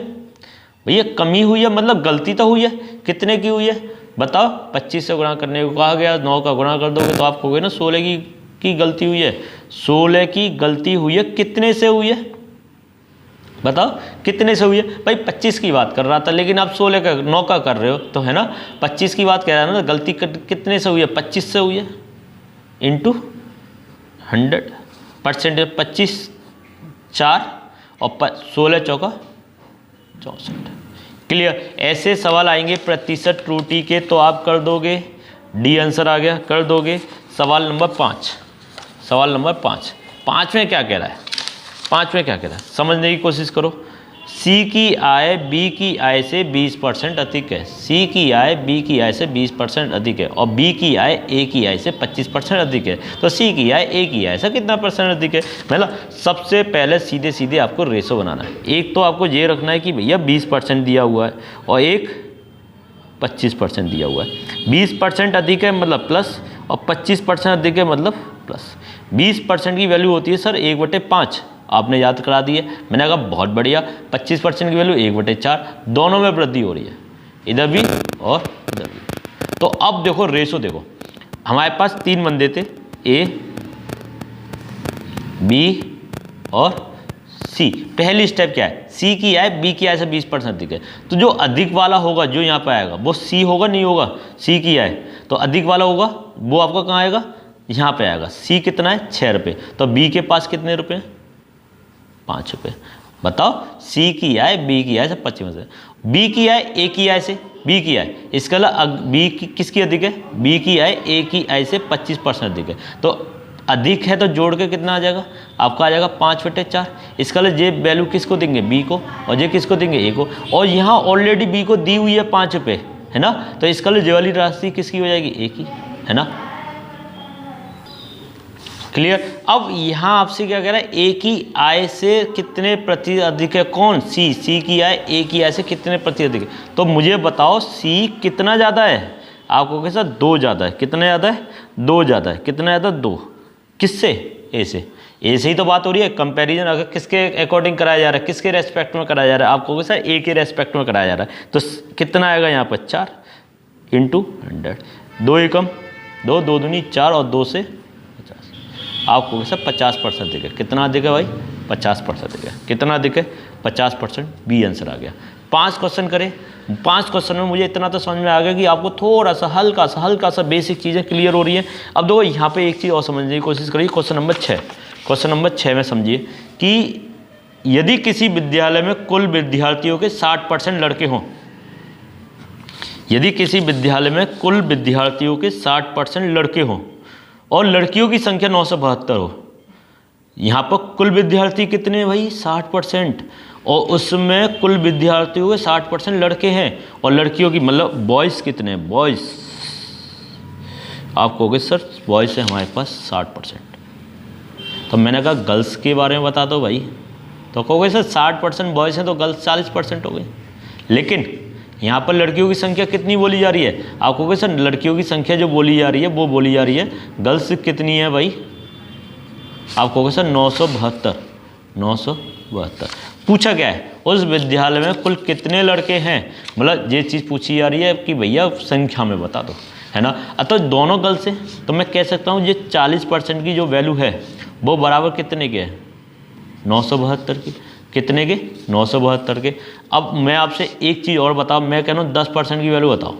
भैया, कमी हुई है, मतलब गलती तो हुई है। कितने की हुई है बताओ? 25 से गुणा करने को कहा गया, 9 का गुणा कर दोगे तो आप कहोगे ना 16 की गलती हुई है। 16 की गलती हुई है, कितने से हुई है बताओ? कितने से हुई है भाई? 25 की बात कर रहा था लेकिन आप 16 का 9 का कर रहे हो, तो है ना 25 की बात कह रहा है ना, गलती कितने से हुई है? 25 से हुई है इंटू 100%। 25 4 और 16×4 = 64। क्लियर? ऐसे सवाल आएंगे प्रतिशत त्रुटि के तो आप कर दोगे, डी आंसर आ गया, कर दोगे। सवाल नंबर 5, सवाल नंबर 5 में क्या कह रहा है? 5 में क्या कह रहा है समझने की कोशिश करो। सी की आय बी की आय से 20% अधिक है। सी की आय बी की आय से 20% अधिक है और बी की आय ए की आय से 25% अधिक है। तो सी की आय ए की आय से कितना % अधिक है? मतलब सबसे पहले सीधे सीधे आपको रेशो बनाना है। एक तो आपको ये रखना है कि भैया 20% दिया हुआ है और एक 25% दिया हुआ है। 20% अधिक है मतलब प्लस और 25% अधिक है मतलब प्लस। 20% की वैल्यू होती है सर 1/5, आपने याद करा दी है। मैंने कहा बहुत बढ़िया। 25% की वैल्यू 1/4, दोनों में वृद्धि हो रही है, इधर भी और इधर भी। तो अब देखो रेशो देखो, हमारे पास 3 बंदे थे, ए बी और सी। पहली स्टेप क्या है? सी की आय बी की आय से 20% अधिक है। तो जो अधिक वाला होगा जो यहाँ पर आएगा वो सी होगा, नहीं होगा? सी की आय तो अधिक वाला होगा, वो आपका कहाँ आएगा? यहाँ पे आएगा। सी कितना है? 6 रुपये। तो बी के पास कितने रुपए? 5 रुपये। बताओ, सी की आय बी की आय से 25 है। बी की आय ए की आय से, बी की आय इसका बी की किसकी अधिक है? बी की आय ए की आय से 25% अधिक है। तो अधिक है तो जोड़ के कितना आ जाएगा? आपका आ जाएगा 5/4। इसका ये वैल्यू किसको देंगे? बी को, और ये किसको देंगे? ए को। और यहाँ ऑलरेडी बी को दी हुई है 5 रुपये, है ना? तो इसका ये वाली राशि किसकी हो जाएगी? ए की, है ना? क्लियर? अब यहाँ आपसे क्या कह रहा है? ए की आय से कितने प्रति अधिक है? कौन? सी। सी की आय ए की आय से कितने प्रति अधिक है? तो मुझे बताओ सी कितना ज़्यादा है? आपको कैसा? 2 ज़्यादा है। कितना ज़्यादा है? 2 ज़्यादा है। कितना ज़्यादा? 2। किससे? ए से। ए से ही तो बात हो रही है। कंपैरिजन अगर किसके अकॉर्डिंग कराया जा रहा है? किसके रेस्पेक्ट में कराया जा रहा है? आपको कैसा? ए के रेस्पेक्ट में कराया जा रहा है। तो कितना आएगा यहाँ पर? 4 × 100। 2 एकम 2, 2 दूनी 4 और 2 से 50। आपको कैसा? 50% अधिक है। कितना अधिक है भाई? 50% अधिक है। कितना अधिक है? 50%। बी आंसर आ गया। 5 क्वेश्चन करें। 5 क्वेश्चन में मुझे इतना तो समझ में आ गया कि आपको थोड़ा सा हल्का सा बेसिक चीज़ें क्लियर हो रही हैं। अब देखो यहाँ पे एक चीज़ और समझने की कोशिश करिए। Question number 6। क्वेश्चन नंबर 6 में समझिए कि यदि किसी विद्यालय में कुल विद्यार्थियों के 60% लड़के हों, यदि किसी विद्यालय में कुल विद्यार्थियों के 60% लड़के हों और लड़कियों की संख्या 972 हो। यहाँ पर कुल विद्यार्थी कितने हैं भाई? 60%। और उसमें कुल विद्यार्थियों के 60% लड़के हैं और लड़कियों की मतलब बॉयज़ कितने हैं? बॉयज़ आप कहोगे सर बॉयज़ है हमारे पास 60%। तो मैंने कहा गर्ल्स के बारे में बता दो भाई। तो कहोगे सर 60% बॉयज़ हैं तो गर्ल्स 40% हो गई। लेकिन यहाँ पर लड़कियों की संख्या कितनी बोली जा रही है? आप कहोगे सर लड़कियों की संख्या जो बोली जा रही है वो बोली जा रही है। गर्ल्स कितनी है भाई? आप कहोगे सर 972। 972। पूछा क्या है? उस विद्यालय में कुल कितने लड़के हैं? मतलब ये चीज़ पूछी जा रही है कि भैया संख्या में बता दो, है ना? अतः दोनों गर्ल्स हैं तो मैं कह सकता हूँ ये 40% की जो वैल्यू है वो बराबर कितने के है? 972 की। कितने के? 972 के। अब मैं आपसे एक चीज़ और बताओ, मैं कह रहा हूँ 10% की वैल्यू बताओ।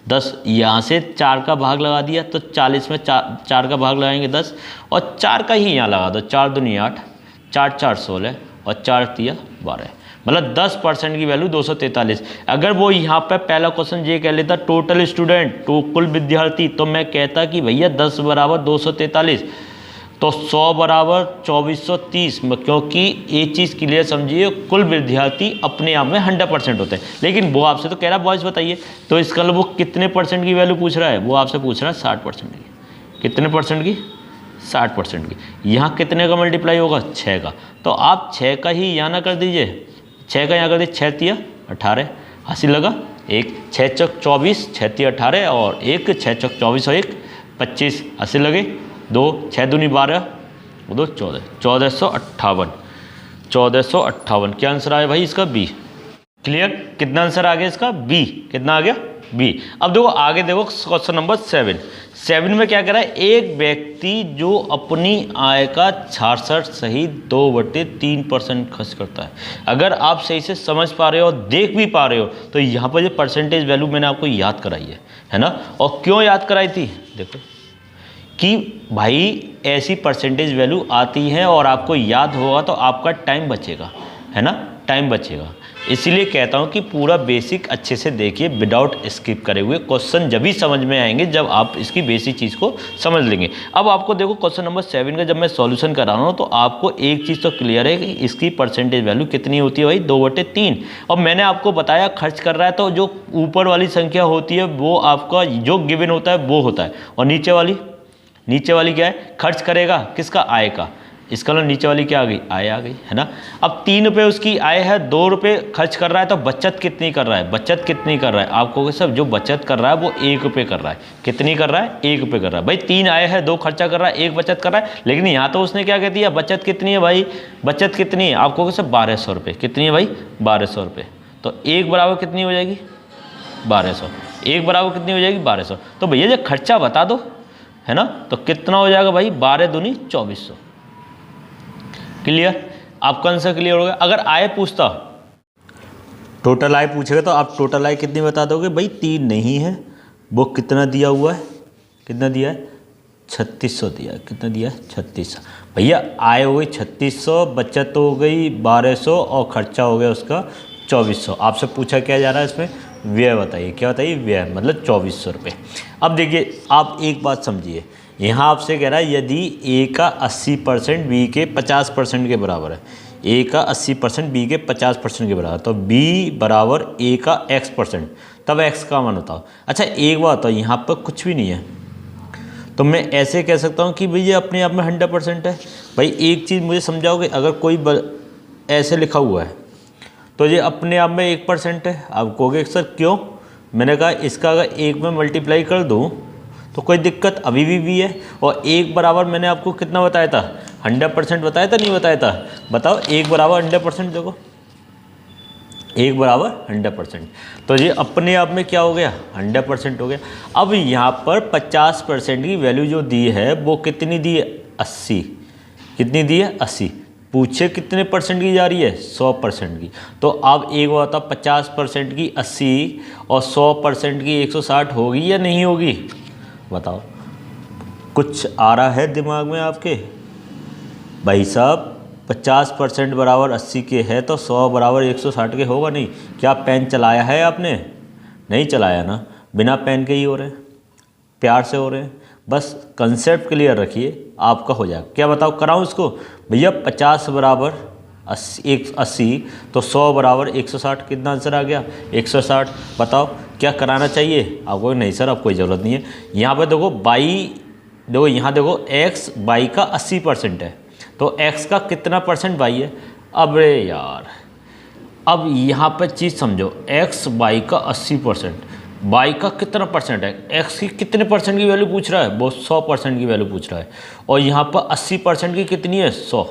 10 यहाँ से 4 का भाग लगा दिया तो 40 में 4 का भाग लगाएंगे 10 और 4 का ही यहाँ लगा दो। 4 दूनी 8, 4 4 16 और 4 3 12। मतलब 10% की वैल्यू 243। अगर वो यहाँ पे पहला क्वेश्चन ये कह लेता टोटल स्टूडेंट, तो कुल विद्यार्थी, तो मैं कहता कि भैया 10 बराबर 243 तो 100 बराबर 2430। क्योंकि ये चीज़ क्लियर समझिए, कुल विद्यार्थी अपने आप में 100% होते हैं। लेकिन वो आपसे तो कह रहा है बॉयज़ बताइए, तो इसका वो कितने % की वैल्यू पूछ रहा है? वो आपसे पूछ रहा है 60% की। कितने % की? 60% की। यहाँ कितने का मल्टीप्लाई होगा? 6 का। तो आप 6 का ही यहाँ ना कर दीजिए, 6 का यहाँ कर दीजिए। 6 3 18। हंसी लगा? 1 6 चौक 24, 6 3 18 और 1 6 चौक 24 और 1 25। हंसी लगे? 2 6 दूनी 12 2 14। 1458। 1458। क्या आंसर आया भाई इसका? बी। क्लियर? कितना आंसर आ गया इसका? बी। कितना आ गया? बी। अब देखो आगे देखो क्वेश्चन नंबर 7 में क्या कह रहा है? एक व्यक्ति जो अपनी आय का 66 सही 2/3% खर्च करता है। अगर आप सही से समझ पा रहे हो और देख भी पा रहे हो तो यहाँ पर जो परसेंटेज वैल्यू मैंने आपको याद कराई है ना? और क्यों याद कराई थी? देखो कि भाई ऐसी परसेंटेज वैल्यू आती है और आपको याद होगा तो आपका टाइम बचेगा, है ना? टाइम बचेगा। इसीलिए कहता हूँ कि पूरा बेसिक अच्छे से देखिए विदाउट स्किप करे हुए। क्वेश्चन जब भी समझ में आएंगे जब आप इसकी बेसिक चीज़ को समझ लेंगे। अब आपको देखो क्वेश्चन नंबर 7 का जब मैं सॉल्यूशन करा रहा हूँ तो आपको एक चीज़ तो क्लियर है कि इसकी परसेंटेज वैल्यू कितनी होती है भाई, 2/3। और मैंने आपको बताया खर्च कर रहा है तो जो ऊपर वाली संख्या होती है वो आपका जो गिवन होता है वो होता है, और नीचे वाली क्या है, खर्च करेगा किसका, आय का। इसका मतलब नीचे वाली क्या आ गई, आय आ गई, है ना। अब 3 रुपये उसकी आय है, 2 रुपये खर्च कर रहा है, तो बचत कितनी कर रहा है, आपको सब जो बचत कर रहा है वो 1 रुपये कर रहा है। कितनी कर रहा है, 1 रुपये कर रहा है भाई। 3 आय है, 2 खर्चा कर रहा है, 1 बचत कर रहा है। लेकिन यहाँ तो उसने क्या कह दिया, बचत कितनी है भाई, बचत कितनी है आपको सब 1200 रुपये। कितनी है भाई, 1200 रुपये। तो 1 बराबर कितनी हो जाएगी, 1200। 1 बराबर कितनी हो जाएगी, 1200। तो भैया जो खर्चा बता दो, है ना। तो कितना हो जाएगा भाई, 12 दूनी 2400। क्लियर, आपका आंसर क्लियर हो गया। अगर आय पूछता, टोटल आय पूछेगा तो आप टोटल आय कितनी बता दोगे भाई, 3 नहीं है, वो कितना दिया हुआ है, कितना दिया है, 3600 दिया है। कितना दिया है, 3600। भैया आय हो गई 3600, बचत हो गई 1200 और खर्चा हो गया उसका 2400। आपसे पूछा क्या जा रहा है इसमें, व्यय बताइए। क्या बताइए, व्यय मतलब 2400 रुपये। अब देखिए आप एक बात समझिए, यहाँ आपसे कह रहा है यदि ए का 80% बी के 50% के बराबर है, ए का 80% बी के 50% के बराबर, तो बी बराबर ए का x%, तब x का मान बताओ। अच्छा एक बात बताओ, यहाँ पर कुछ भी नहीं है तो मैं ऐसे कह सकता हूँ कि भाई ये अपने आप में 100% है। भाई एक चीज़ मुझे समझाओगे, अगर कोई ऐसे लिखा हुआ है तो ये अपने आप में 1% है। आप कहोगे सर क्यों, मैंने कहा इसका अगर 1 में मल्टीप्लाई कर दूँ तो कोई दिक्कत अभी भी है। और 1 बराबर मैंने आपको कितना बताया था, 100% बताया था, नहीं बताया था, बताओ। 1 बराबर 100%, देखो 1 बराबर 100%, तो ये अपने आप में क्या हो गया, 100% हो गया। अब यहाँ पर 50% की वैल्यू जो दी है वो कितनी दी है, 80। कितनी दी है, 80। पूछे कितने परसेंट की जा रही है, 100% की। तो अब एक बात बताओ, 50% की 80 और 100% की 160 होगी या नहीं होगी, बताओ। कुछ आ रहा है दिमाग में आपके भाई साहब, 50% बराबर 80 के है तो 100 बराबर 160 के होगा नहीं। क्या पेन चलाया है आपने, नहीं चलाया ना, बिना पेन के ही हो रहे हैं, प्यार से हो रहे हैं। बस कंसेप्ट क्लियर रखिए, आपका हो जाएगा। क्या बताओ, कराऊँ इसको, भैया 50 बराबर 80 तो 100 बराबर 160, कितना आंसर आ गया, 160। बताओ क्या कराना चाहिए आपको, नहीं सर अब कोई ज़रूरत नहीं है। यहाँ पे देखो देखो यहाँ देखो x y का 80% है, तो x का कितना परसेंट y है। अबे यार, अब यहाँ पे चीज़ समझो, x y का 80%, y का कितना परसेंट है, x की कितने परसेंट की वैल्यू पूछ रहा है, वो 100% की वैल्यू पूछ रहा है। और यहाँ पर 80% की कितनी है, 100,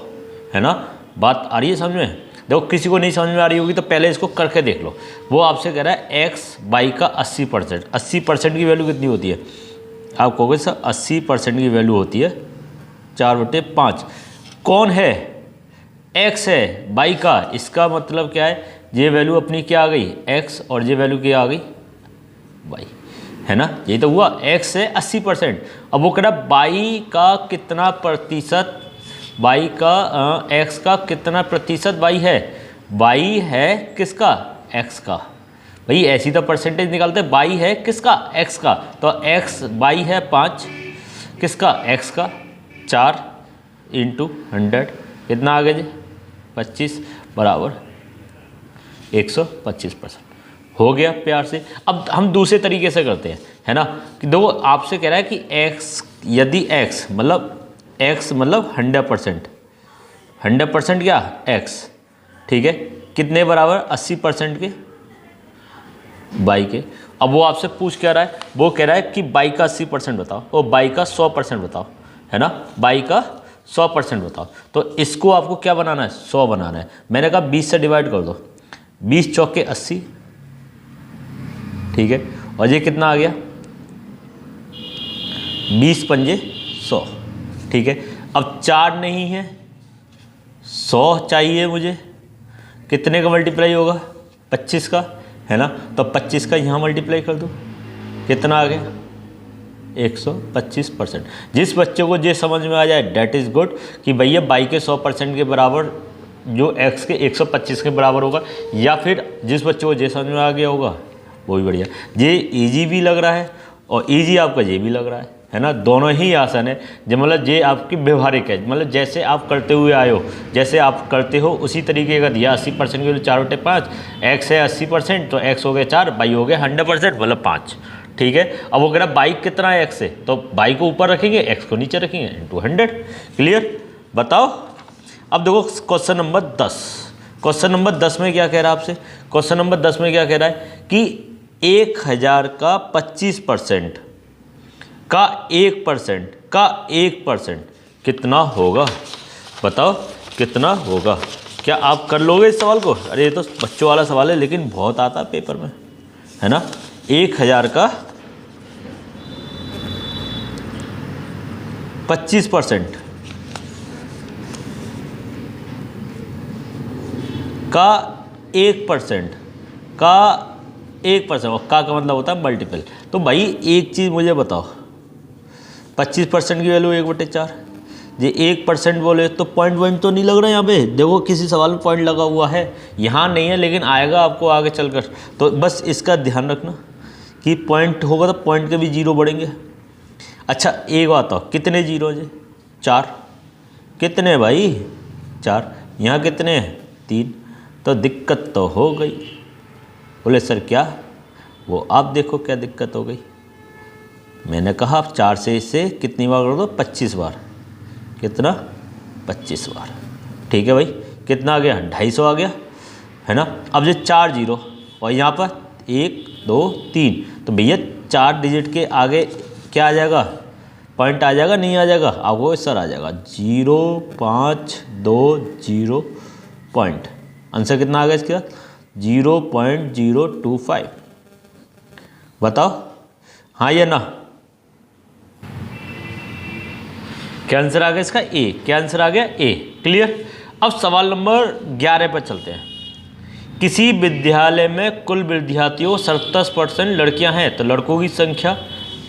है ना। बात आ रही है समझ में। देखो किसी को नहीं समझ में आ रही होगी तो पहले इसको करके देख लो। वो आपसे कह रहा है x y का 80%, 80% की वैल्यू कितनी होती है, आप कहोगे सर 80% की वैल्यू होती है 4/5। कौन है, x है y का, इसका मतलब क्या है, ये वैल्यू अपनी क्या आ गई, x, और ये वैल्यू क्या आ गई, y, है ना। ये तो हुआ x है 80%। अब वो कह रहा है y का कितना प्रतिशत, y का x का कितना प्रतिशत y है, y है किसका, x का। भाई ऐसी तो परसेंटेज निकालते हैं, y है किसका, x का। तो x y है 5, किसका, x का, 4 × 100 कितना आ गया जी, 25 बराबर 125% हो गया प्यार से। अब हम दूसरे तरीके से करते हैं, है ना, कि दो आपसे कह रहा है कि x, यदि x मतलब 100%, 100% क्या, x, ठीक है, कितने बराबर, 80% के y के। अब वो आपसे पूछ क्या रहा है, वो कह रहा है कि y का 80% बताओ और y का 100% बताओ, है ना, y का 100% बताओ। तो इसको आपको क्या बनाना है, 100 बनाना है। मैंने कहा 20 से डिवाइड कर दो, 20 चौके 80, ठीक है, और ये कितना आ गया, 20 पंजे 100, ठीक है। अब 4 नहीं है, 100 चाहिए मुझे, कितने का मल्टीप्लाई होगा, 25 का, है ना। तो 25 का यहाँ मल्टीप्लाई कर दो, कितना आ गया, 125%। जिस बच्चे को ये समझ में आ जाए डेट इज़ गुड कि भैया y के 100% के बराबर जो x के 125 के बराबर होगा, या फिर जिस बच्चे को जे समझ में आ गया होगा वो भी बढ़िया। ये ईजी भी लग रहा है और ईजी आपका ये भी लग रहा है ना, दोनों ही आसान है। जो मतलब ये आपकी व्यवहारिक है, मतलब जैसे आप करते हुए आए हो, जैसे आप करते हो उसी तरीके का दिया। 80% के लिए 4/5, x है 80% तो x हो गया 4, y हो गया 100% मतलब 5, ठीक है। अब वो कह रहा बाई कितना है x है, तो बाई को ऊपर रखेंगे, x को नीचे रखेंगे, इंटू 100। क्लियर? बताओ। अब देखो क्वेश्चन नंबर 10। क्वेश्चन नंबर 10 में क्या कह रहा है आपसे? क्वेश्चन नंबर 10 में क्या कह रहा है कि 1000 का 25% का 1% कितना होगा? बताओ कितना होगा। क्या आप कर लोगे इस सवाल को? अरे ये तो बच्चों वाला सवाल है, लेकिन बहुत आता है पेपर में, है ना। 1000 का 25% का 1% का 1%, और का मतलब होता है मल्टीपल। तो भाई एक चीज़ मुझे बताओ, 25% की वैल्यू 1/4, ये 1% बोले तो पॉइंट तो नहीं लग रहा है यहाँ पे। देखो किसी सवाल में पॉइंट लगा हुआ है, यहाँ नहीं है लेकिन आएगा आपको आगे चलकर। तो बस इसका ध्यान रखना कि पॉइंट होगा तो पॉइंट के भी जीरो बढ़ेंगे। अच्छा एक बात बताओ, कितने जीरो है? 4। कितने भाई? 4। यहाँ कितने हैं? 3। तो दिक्कत तो हो गई। बोले सर क्या? वो आप देखो क्या दिक्कत हो गई। मैंने कहा आप 4 से इसे कितनी बार कर दो? 25 बार। कितना? 25 बार। ठीक है भाई, कितना आ गया? 250 आ गया, है ना। अब ये 4 जीरो और यहाँ पर 1 2 3, तो भैया 4 डिजिट के आगे क्या आ जाएगा? पॉइंट आ जाएगा, नहीं आ जाएगा? आपको सर आ जाएगा 0.520 पॉइंट। आंसर कितना आ गया इसके बाद? 0.025। बताओ हाँ या ना? क्या आंसर आ गया इसका? ए। क्या आंसर आ गया? ए। क्लियर? अब सवाल नंबर 11 पर चलते हैं। किसी विद्यालय में कुल विद्यार्थियों 70% लड़कियां हैं, तो लड़कों की संख्या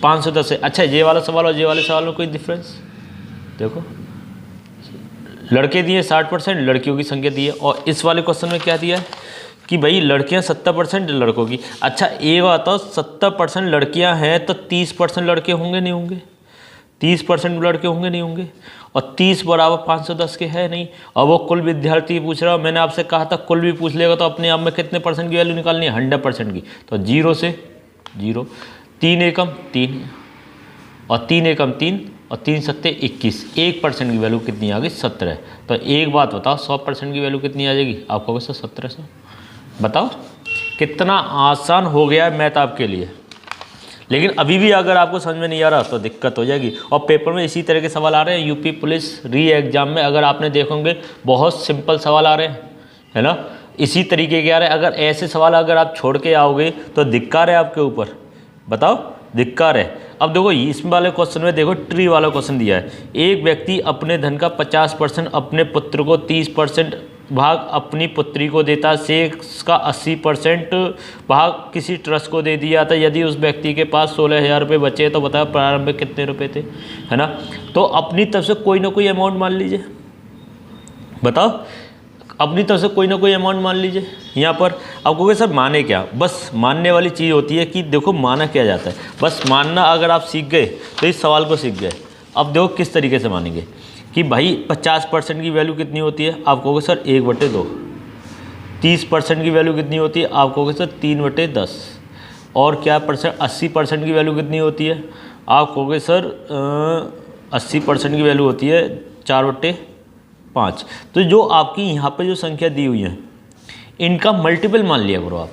510 है। अच्छा ये वाला सवाल और ये वाले सवाल में कोई डिफरेंस देखो, लड़के दिए 60%, लड़कियों की संख्या दी है। और इस वाले क्वेश्चन में क्या दिया है कि भाई लड़कियां 70% लड़कों की। अच्छा ये बात हो, 70% लड़कियां हैं तो 30% लड़के होंगे नहीं होंगे? 30% लड़के होंगे नहीं होंगे? और 30 बराबर 510 के है नहीं। और वो कुल विद्यार्थी पूछ रहा हूँ, मैंने आपसे कहा था कुल भी पूछ लेगा तो अपने आप में कितने परसेंट की वैल्यू निकालनी है? 100% की। तो 0 से 0, 3 एकम 3 और 3 एकम 3 और 3 सत्ते 21। 1% की वैल्यू कितनी आ गई? 17। तो एक बात बताओ, 100% की वैल्यू कितनी आ जाएगी? आपको वैसे 1700। बताओ कितना आसान हो गया है मैथ आपके लिए। लेकिन अभी भी अगर आपको समझ में नहीं आ रहा तो दिक्कत हो जाएगी। और पेपर में इसी तरह के सवाल आ रहे हैं। यूपी पुलिस री एग्जाम में अगर आपने देखोगे बहुत सिंपल सवाल आ रहे हैं, है ना, इसी तरीके के आ रहे हैं। अगर ऐसे सवाल अगर आप छोड़ के आओगे तो धिक्कार है आपके ऊपर। बताओ धिक्कार है। अब देखो इसमें वाले क्वेश्चन में देखो, ट्री वाला क्वेश्चन दिया है। एक व्यक्ति अपने धन का 50% अपने पुत्र को 30% भाग अपनी पुत्री को देता, शेष का 80% भाग किसी ट्रस्ट को दे दिया था। यदि उस व्यक्ति के पास 16,000 रुपये बचे तो बताओ प्रारंभ में कितने रुपए थे, है ना। तो अपनी तरफ से कोई ना कोई अमाउंट मान लीजिए। बताओ अपनी तरफ से कोई ना कोई अमाउंट मान लीजिए। यहाँ पर आपको कहे सर माने क्या? बस मानने वाली चीज़ होती है कि देखो माना क्या जाता है। बस मानना अगर आप सीख गए तो इस सवाल को सीख गए। अब देखो किस तरीके से मानेंगे कि भाई 50% की वैल्यू कितनी होती है? आप कहोगे सर 1/2। 30% की वैल्यू कितनी होती है? आप कहोगे सर 3/10। और क्या परसेंट 80% की वैल्यू कितनी होती है? आप कहोगे सर 80% की वैल्यू होती है 4/5। तो जो आपकी यहाँ पे जो संख्या दी हुई है इनका मल्टीपल मान लिया करो आप।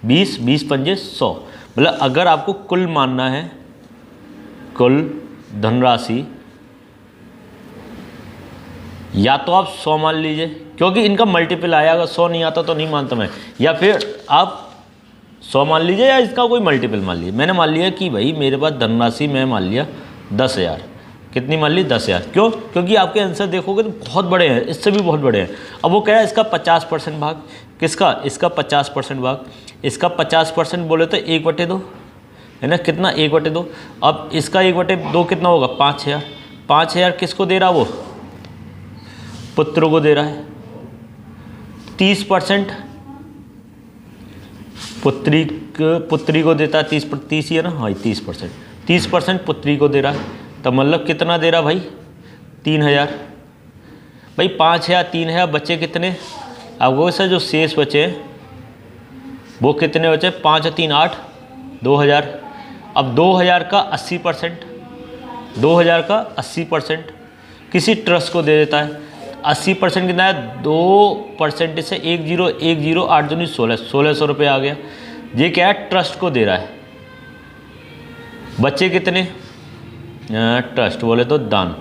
20 20 पंजे 100। मतलब अगर आपको कुल मानना है, कुल धनराशि, या तो आप 100 मान लीजिए क्योंकि इनका मल्टीपल आया। अगर 100 नहीं आता तो नहीं मानता मैं। या फिर आप 100 मान लीजिए या इसका कोई मल्टीपल मान लीजिए। मैंने मान लिया कि भाई मेरे पास धनराशि मैं मान लिया 10,000। कितनी मान ली? 10,000। क्यों? क्योंकि आपके आंसर देखोगे तो बहुत बड़े हैं, इससे भी बहुत बड़े हैं। अब वो कह रहा है इसका 50% भाग। किसका? इसका 50% भाग। इसका 50% बोले तो 1/2 है ना। कितना? 1/2। अब इसका 1/2 कितना होगा? 5,000। 5,000 किसको दे रहा? वो पुत्र को दे रहा है। 30% पुत्री को देता है, 30 ही है ना, हाँ 30% पुत्री को दे रहा है, तो मतलब कितना दे रहा भाई 3000। भाई 5000 3000 बचे कितने, अब वो सर जो शेष बचे वो कितने बचे, 5 और 3 8, 2000। अब 2000 का 80%, 2000 का 80% किसी ट्रस्ट को दे देता है। 80% कितना है, 2% से 10 8 दूनी 1600 रुपये आ गया। ये क्या है, ट्रस्ट को दे रहा है। बच्चे कितने, ट्रस्ट बोले तो दान,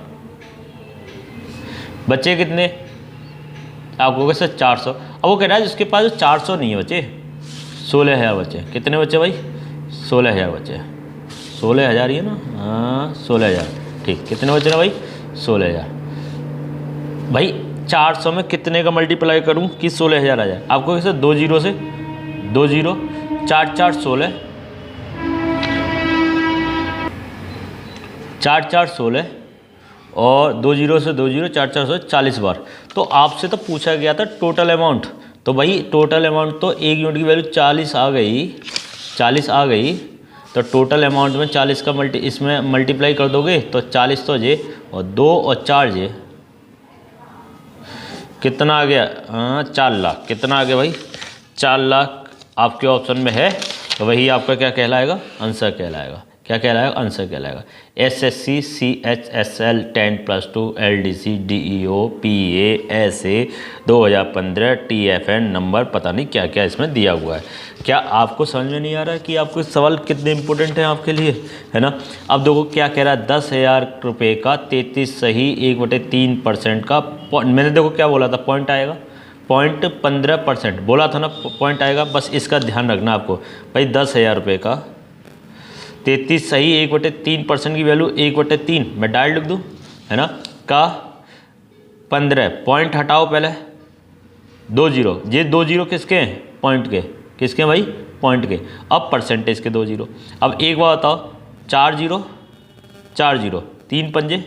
बच्चे कितने आपको कैसे 400। अब वो कह रहा है जिसके पास 400 नहीं है बचे, 16000 बचे। कितने बचे भाई, 16000 बचे, 16000 ही है ना, हाँ 16000, ठीक। कितने बचे ना भाई, 16000। भाई 400 में कितने का मल्टीप्लाई करूं कि 16000 आ जाए, आपको कैसे 2 0 से 2 0, 4 4 16, 4 4 16 और 2 0 से 2 0, 4 4 16, 40 बार। तो आपसे तो पूछा गया था टोटल अमाउंट, तो भाई टोटल अमाउंट तो एक यूनिट की वैल्यू 40 आ गई, 40 आ गई। तो टोटल अमाउंट में 40 का इसमें मल्टीप्लाई कर दोगे तो 40 तो जे और 2 और 4 जे, कितना आ गया, 4 लाख। कितना आ गया भाई, 4 लाख आपके ऑप्शन में है, तो वही आपका क्या कहलाएगा, आंसर कहलाएगा। क्या कहलाएगा, आंसर कहलाएगा। SSC CHSL 10+2 LDC DEO PA SA 2015 TFN number, पता नहीं क्या क्या इसमें दिया हुआ है। क्या आपको समझ में नहीं आ रहा है कि आपको सवाल कितने इंपॉर्टेंट है आपके लिए, है ना। अब देखो क्या कह रहा है, 10,000 रुपये का 33 सही 1/3% का मैंने देखो क्या बोला था, पॉइंट आएगा 0.15% बोला था ना, पॉइंट आएगा। बस इसका ध्यान रखना आपको भाई, 10,000 रुपये का 33 सही 1/3% की वैल्यू 1/3 मैं डायरेक्ट लिख दूँ, है ना, का 15 पॉइंट हटाओ पहले 2 0, ये 2 0 किसके हैं, पॉइंट के, किसके भाई, पॉइंट के। अब परसेंटेज के 2 0। अब एक बार बताओ, 4 0 4 0, 3 पंजे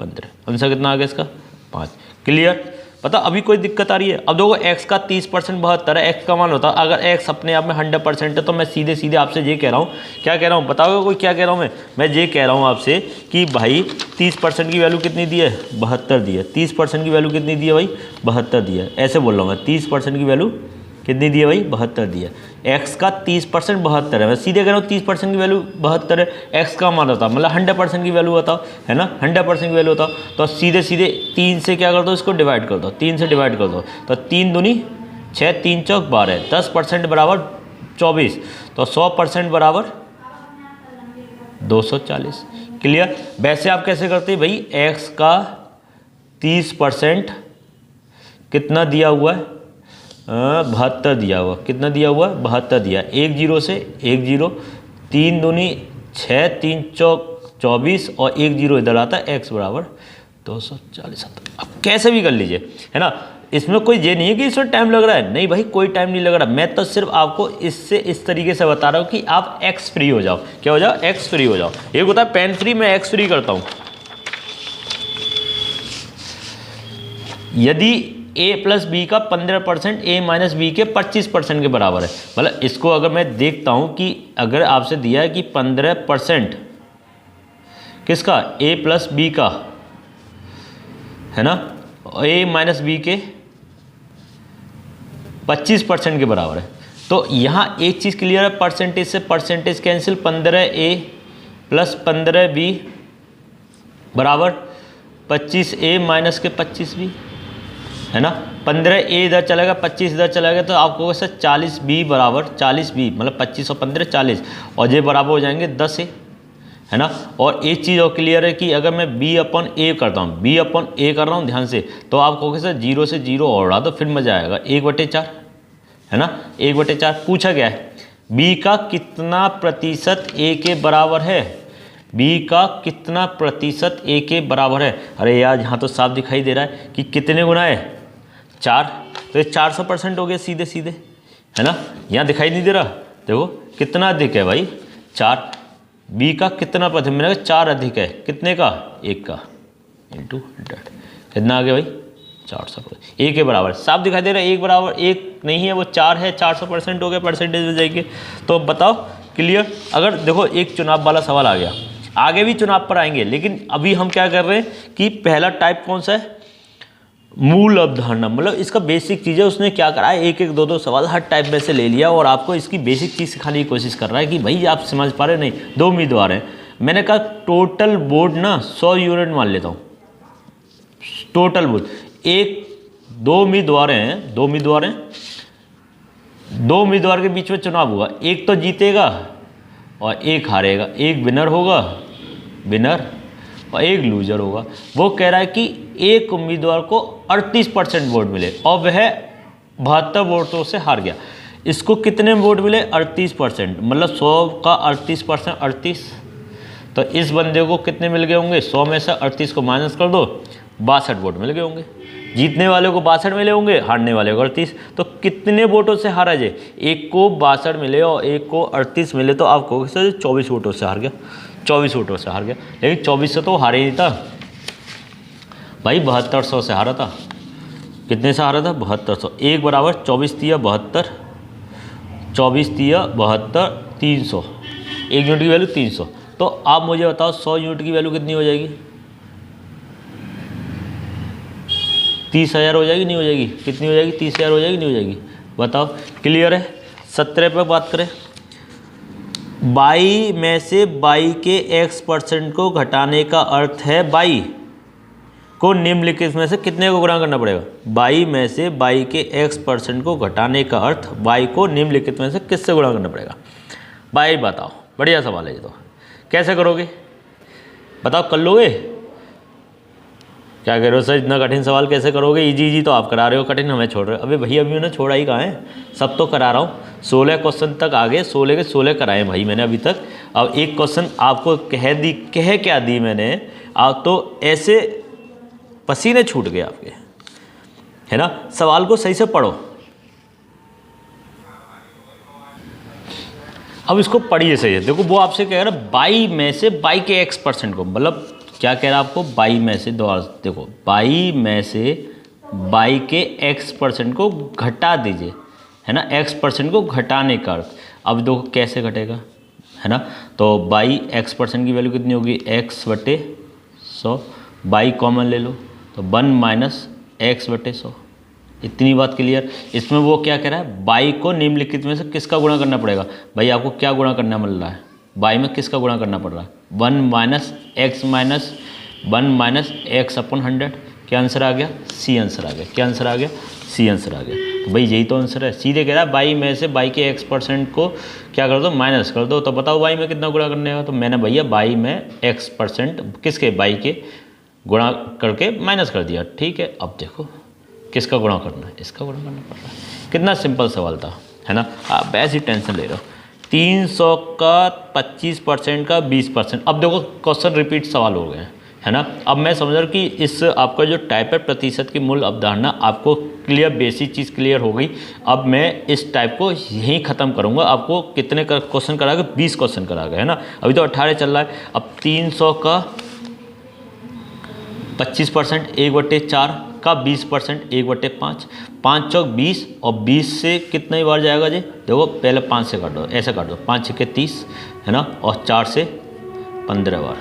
15, आंसर कितना आ गया इसका, 5। क्लियर। पता अभी कोई दिक्कत आ रही है। अब देखो x का 30% 72 है, x का मान होता है, अगर x अपने आप में 100% है तो मैं सीधे सीधे आपसे ये कह रहा हूँ, क्या कह रहा हूँ बताओगे कोई, क्या कह रहा हूँ मैं ये कह रहा हूँ आपसे कि भाई 30% की वैल्यू कितनी दी है, 72 दी है। 30% की वैल्यू कितनी दी है भाई, 72 दी है। ऐसे बोल रहा हूँ मैं, 30% की वैल्यू कितनी दी है भाई, 72 दी है। x का 30% 72 है, मैं सीधे कह रहा हूँ 30% की वैल्यू 72 है। x का मान होता मतलब 100% की वैल्यू बताओ, है ना, 100% की वैल्यू बताओ, तो सीधे सीधे 3 से क्या कर दो, इसको डिवाइड कर दो, 3 से डिवाइड कर दो, तो 3 दूनी 6, 3 चौक 12, 10% बराबर 24, तो 100% बराबर 240। क्लियर। वैसे आप कैसे करते हैं भाई, x का 30% कितना दिया हुआ है, 72 दिया हुआ, कितना दिया हुआ है, 72 दिया। 1 0 से 1 0, 3 दूनी 6, 3 चौक 24 और 1 0 इधर आता है, x बराबर 240। अब कैसे भी कर लीजिए, है ना, इसमें कोई ये नहीं है कि इसमें टाइम लग रहा है, नहीं भाई कोई टाइम नहीं लग रहा। मैं तो सिर्फ आपको इससे इस तरीके से बता रहा हूँ कि आप x फ्री हो जाओ। क्या हो जाओ, x फ्री हो जाओ। एक होता है पेन फ्री, मैं x फ्री करता हूँ। यदि a + b का 15% a - b के 25% के बराबर है, मतलब इसको अगर मैं देखता हूं कि अगर आपसे दिया है कि 15% किसका, a + b का, है ना, a - b के 25% के बराबर है, तो यहाँ एक चीज़ क्लियर है, परसेंटेज से परसेंटेज कैंसिल, 15a + 15b बराबर 25a - के 25b, है ना। 15a इधर चलेगा, 25 इधर चलेगा, तो आपको वैसे 40b बराबर 40b मतलब 25 और 15 40, और ये बराबर हो जाएंगे 10a, है ना। और एक चीज़ और क्लियर है कि अगर मैं b/a करता हूँ, b/a कर रहा हूँ ध्यान से, तो आपको कैसे 0 से 0 और उड़ा दो, फिर मजा आएगा, 1/4, है ना, 1/4। पूछा गया है b का कितना प्रतिशत a के बराबर है, b का कितना प्रतिशत a के बराबर है। अरे यार यहाँ तो साफ दिखाई दे रहा है कि कितने गुना है, 4, तो ये 400% हो गया सीधे सीधे, है ना। यहाँ दिखाई नहीं दे रहा, देखो कितना अधिक है भाई, 4। b का कितना प्रतिशत, मैंने कहा 4 अधिक है, कितने का, 1 का, × 100, कितना आ गया भाई, 400%, एक के बराबर साफ दिखाई दे रहा है, एक बराबर एक नहीं है वो 4 है, 400% हो गया, परसेंटेज में जाएंगे। तो बताओ क्लियर। अगर देखो एक चुनाव वाला सवाल आ गया, आगे भी चुनाव पर आएंगे, लेकिन अभी हम क्या कर रहे हैं कि पहला टाइप कौन सा है, मूल अवधारणा, मतलब इसका बेसिक चीज़ है। उसने क्या करा है, एक एक दो दो सवाल हर टाइप में से ले लिया और आपको इसकी बेसिक चीज़ सिखाने की कोशिश कर रहा है कि भाई आप समझ पा रहे नहीं। 2 उम्मीदवार हैं, मैंने कहा टोटल बोर्ड ना 100 यूनिट मान लेता हूँ, टोटल बोर्ड। दो उम्मीदवार हैं, दो उम्मीदवार के बीच में चुनाव हुआ, एक तो जीतेगा और एक हारेगा, एक विनर होगा, विनर, और एक लूजर होगा। वो कह रहा है कि एक उम्मीदवार को 38% वोट मिले और वह 72 वोटों से हार गया। इसको कितने वोट मिले, 38%, मतलब 100 का 38%, 38। तो इस बंदे को कितने मिल गए होंगे, 100 में से 38 को माइनस कर दो, 62 वोट मिल गए होंगे। जीतने वाले को 62 मिले होंगे, हारने वाले को 38। तो कितने वोटों से हारा जाए, एक को 62 मिले और एक को 38 मिले, तो आपको 24 वोटों से हार गया, 24 वोटों से हार गया। लेकिन 24 से तो हारे ही नहीं था भाई, 7200 से हारा था। कितने से हारा था, 7200। एक बराबर 24 तिया 72, 24 तिया 72, 300, एक यूनिट की वैल्यू 300। तो आप मुझे बताओ 100 यूनिट की वैल्यू कितनी हो जाएगी, 30,000 हो जाएगी, नहीं हो जाएगी, कितनी हो जाएगी, 30,000 हो जाएगी, नहीं हो जाएगी, बताओ। क्लियर है। 17 पे बात करें, 22 में से 22 के x% को घटाने का अर्थ है 22 को निम्नलिखित में से कितने को गुणा करना पड़ेगा। 22 में से 22 के x% को घटाने का अर्थ 22 को निम्नलिखित में से किससे गुणा करना पड़ेगा। भाई बताओ, बढ़िया सवाल है ये तो। कैसे करोगे बताओ, कर लोगे, क्या कह रहे हो सर, इतना कठिन सवाल कैसे करोगे, इजी तो आप करा रहे हो, कठिन हमें छोड़ रहे हो। अबे भैया अभी उन्हें छोड़ा ही कहाँ है, सब तो करा रहा हूँ। 16 क्वेश्चन तक आ गए, 16 के 16 कराए भाई मैंने अभी तक। अब एक क्वेश्चन आपको कह क्या दी मैंने, आप तो ऐसे पसीने छूट गए आपके, है ना। सवाल को सही से पढ़ो, अब इसको पढ़िए सही है। देखो वो आपसे कह रहा है 22 में से 22 के x% को, मतलब क्या कह रहा है आपको, 22 में से देखो 22 में से 22 के x% को घटा दीजिए, है ना, x% को घटाने का अर्थ। अब देखो कैसे घटेगा, है ना। तो 22 x% की वैल्यू कितनी होगी, x/100, 22 कॉमन ले लो तो 1 - x/100। इतनी बात क्लियर। इसमें वो क्या कह रहा है, 22 को निम्नलिखित में से किसका गुणा करना पड़ेगा। भाई आपको क्या गुणा करना मिल रहा है, 22 में किसका गुणा करना पड़ रहा है, 1 - x/100। क्या आंसर आ गया, सी आंसर आ गया। क्या आंसर आ गया, सी आंसर आ गया। तो भाई यही तो आंसर है, सीधे कह रहा है 22 में से 22 के x% को क्या कर दो, माइनस कर दो। तो बताओ 22 में कितना गुणा करने का। तो मैंने भैया 22 में x% किसके, 22 के गुणा करके माइनस कर दिया, ठीक है। अब देखो किसका गुणा करना है, इसका गुणा करना पड़ रहा है। कितना सिंपल सवाल था, है ना। आप ऐसी टेंशन ले रहे हो। 300 का 25% का 20%। अब देखो क्वेश्चन रिपीट सवाल हो गए हैं, है ना। अब मैं समझ रहा हूँ कि इस आपका जो टाइप है प्रतिशत की मूल अवधारणा आपको क्लियर, बेसिक चीज़ क्लियर हो गई। अब मैं इस टाइप को यहीं ख़त्म करूँगा। आपको कितने क्वेश्चन करा गए, 20 क्वेश्चन करा गए, है ना। अभी तो 18 चल रहा है। अब 300 का 25% 1/4 का 20% 1/5, 5 चौक 20 और 20 से कितनी बार जाएगा जी, देखो पहले 5 से काट दो, ऐसे काट दो, 5 छक्के 30, है ना, और 4 से 15 बार,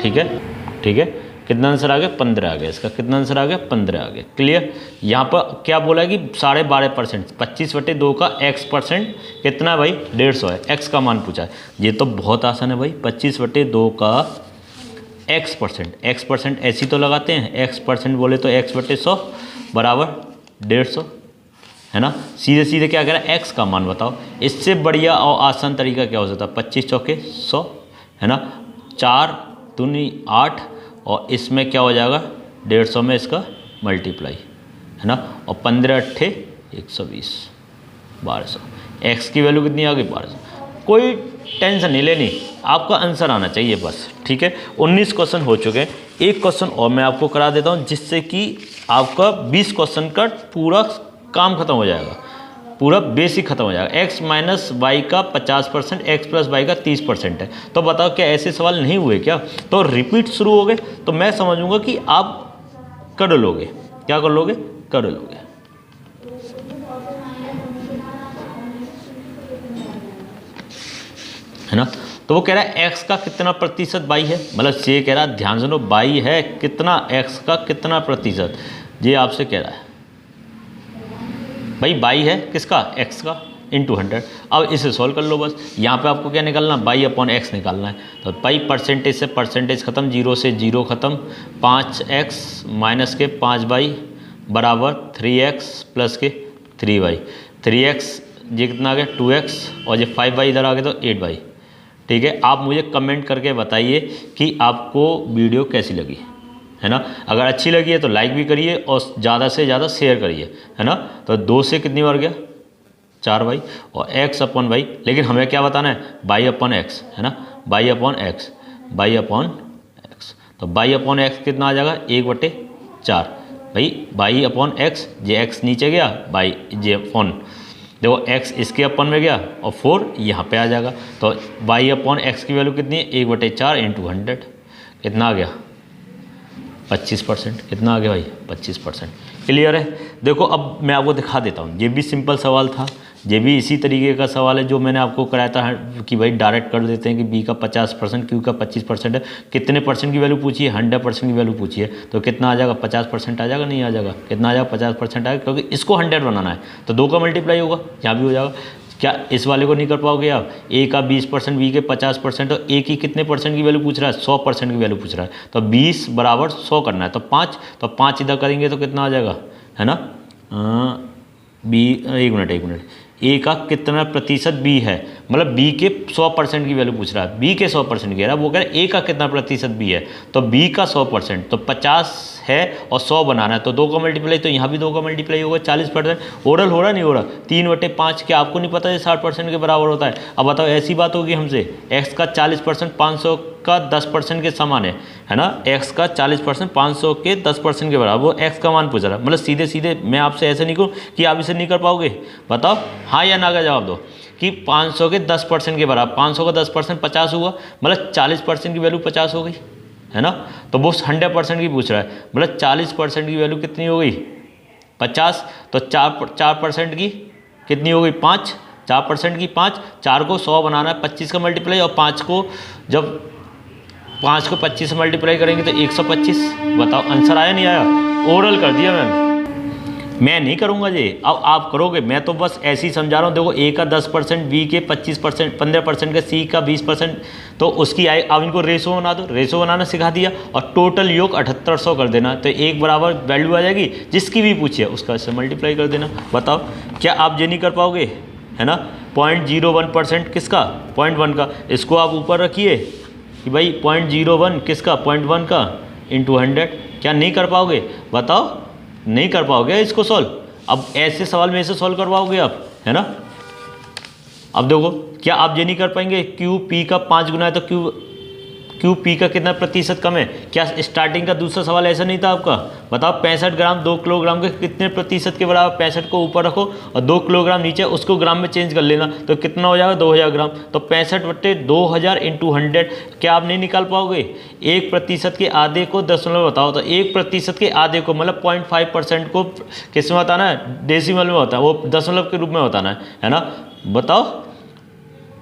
ठीक है, ठीक है। कितना आंसर आ गया, 15 आ गया। इसका कितना आंसर आ गया, 15 आ गया। क्लियर। यहाँ पर क्या बोला है कि 12.5%, 25/2 का x% कितना भाई, 150 है। x का मान पूछा है, ये तो बहुत आसान है भाई। 25/2 का x% ऐसी तो लगाते हैं, x% बोले तो x/100 बराबर 150, है ना। सीधे सीधे क्या कह रहा है, x का मान बताओ। इससे बढ़िया और आसान तरीका क्या हो सकता है, 25 चौके 100, है ना, 4 दूनी 8 और इसमें क्या हो जाएगा 150 में इसका मल्टीप्लाई, है ना, और 15 अट्ठे 120, 1200। x की वैल्यू कितनी आ गई, 1200। कोई टेंशन नहीं लेनी, आपका आंसर आना चाहिए बस, ठीक है। 19 क्वेश्चन हो चुके हैं। एक क्वेश्चन और मैं आपको करा देता हूं, जिससे कि आपका 20 क्वेश्चन का पूरा काम खत्म हो जाएगा, पूरा बेसिक खत्म हो जाएगा। x - y का 50%, x + y का 30% है। तो बताओ क्या ऐसे सवाल नहीं हुए क्या। तो रिपीट शुरू हो गए तो मैं समझूंगा कि आप कर लोगे, क्या कर लोगे, कर लोगे। है ना। तो वो कह रहा है x का कितना प्रतिशत y है, मतलब ये कह रहा है, ध्यान सुनो, y है कितना, x का कितना प्रतिशत, ये आपसे कह रहा है भाई y है किसका, x का इंटू 100। अब इसे सॉल्व कर लो बस। यहाँ पे आपको क्या निकालना, y अपॉन x निकालना है। तो भाई परसेंटेज से परसेंटेज खत्म, 0 से 0 खत्म, 5x माइनस के 5y बराबर 3x प्लस के 3y। 3x ये कितना आ गया 2x, और ये 5y इधर आ गया तो 8y। ठीक है, आप मुझे कमेंट करके बताइए कि आपको वीडियो कैसी लगी, है ना। अगर अच्छी लगी है तो लाइक भी करिए और ज़्यादा से ज़्यादा शेयर करिए, है ना। तो 2 से कितनी बार गया 4y, और x अपॉन y, लेकिन हमें क्या बताना है, y अपॉन x, है ना, y upon x, y upon x। तो y अपॉन x कितना आ जाएगा 1/4 भाई, y अपॉन x, ये x नीचे गया, y जे अपॉन, देखो x इसके अपन में गया और 4 यहाँ पे आ जाएगा। तो y अपॉन x की वैल्यू कितनी है, 1/4 इंटू 100, कितना आ गया 25%। कितना आ गया भाई 25%। क्लियर है। देखो अब मैं आपको दिखा देता हूँ, ये भी सिंपल सवाल था, ये भी इसी तरीके का सवाल है जो मैंने आपको कराया था कि भाई डायरेक्ट कर देते हैं कि b का 50%, q का 25% है, कितने परसेंट की वैल्यू पूछी है, 100% की वैल्यू पूछी है, तो कितना आ जाएगा 50% आ जाएगा, नहीं आ जाएगा, कितना आ जाएगा 50% आएगा, क्योंकि इसको 100 बनाना है तो 2 का मल्टीप्लाई होगा, यहाँ भी हो जाएगा। क्या इस वाले को नहीं कर पाओगे आप, a का 20%, b के 50%, और a की कितने परसेंट की वैल्यू पूछ रहा है, 100% की वैल्यू पूछ रहा है, तो 20 बराबर 100 करना है, तो 5, तो 5 इधर करेंगे तो कितना आ जाएगा, है ना। एक मिनट, ए का कितना प्रतिशत b है, मतलब b के 100% की वैल्यू पूछ रहा है, b के 100% कह रहा है, वो कह रहा है a का कितना प्रतिशत b है, तो b का 100%, तो 50 है और 100 बनाना है, तो 2 का मल्टीप्लाई, तो यहाँ भी 2 का मल्टीप्लाई होगा, 40%। ओरल हो रहा नहीं हो रहा, 3/5 क्या आपको नहीं पता ये 60% के बराबर होता है। अब बताओ ऐसी बात होगी हमसे, x का 40% 500 का 10% के समान है ना, x का 40% 500 के 10% के बराबर, वो x का मान पूछ रहा है, मतलब सीधे सीधे मैं आपसे ऐसे नहीं कहूँ कि आप इसे नहीं कर पाओगे, बताओ हाँ या ना का जवाब दो कि 500 के 10% के बराबर, 500 का 10% 50 हुआ, मतलब 40% की वैल्यू 50 हो गई, है ना। तो वो 100% की पूछ रहा है, मतलब 40% की वैल्यू कितनी हो गई 50, तो 4% की कितनी हो गई 5, 4% की 5, 4 को 100 बनाना है, 25 का मल्टीप्लाई, और 5 को जब 5 को 25 से मल्टीप्लाई करेंगे तो 125। बताओ आंसर आया नहीं आया, ओरल कर दिया मैं नहीं करूँगा ये, अब आप करोगे, मैं तो बस ऐसे ही समझा रहा हूँ। देखो a का 10%, b के 25%, 15% का, c का 20%, तो उसकी आए, अब इनको रेशो बना दो, रेशो बनाना सिखा दिया, और टोटल योग 7800 कर देना, तो एक बराबर वैल्यू आ जाएगी, जिसकी भी पूछिए उसका इससे मल्टीप्लाई कर देना। बताओ क्या आप ये नहीं कर पाओगे, है ना। 0.01% किसका, 0.1 का, इसको आप ऊपर रखिए कि भाई 0.01 किसका, 0.1 का इंटू 100, क्या नहीं कर पाओगे, बताओ नहीं कर पाओगे इसको सॉल्व। अब ऐसे सवाल में ऐसे सॉल्व करवाओगे आप, है ना। अब देखो क्या आप ये नहीं कर पाएंगे, क्यू पी का 5 गुना है तो क्यू पी का कितना प्रतिशत कम है, क्या स्टार्टिंग का दूसरा सवाल ऐसा नहीं था आपका। बताओ 65 ग्राम 2 किलोग्राम के कितने प्रतिशत के बराबर, 65 को ऊपर रखो और 2 किलोग्राम नीचे, उसको ग्राम में चेंज कर लेना, तो कितना हो जाएगा 2000 ग्राम। तो 65/2000 इंटू 100, क्या आप नहीं निकाल पाओगे। 1% के आधे को दशमलव बताओ, तो 1% के आधे को मतलब 0.5% को किस में बताना है, डेसिमल में होता है, वो दशमलव के रूप में बताना है ना। बताओ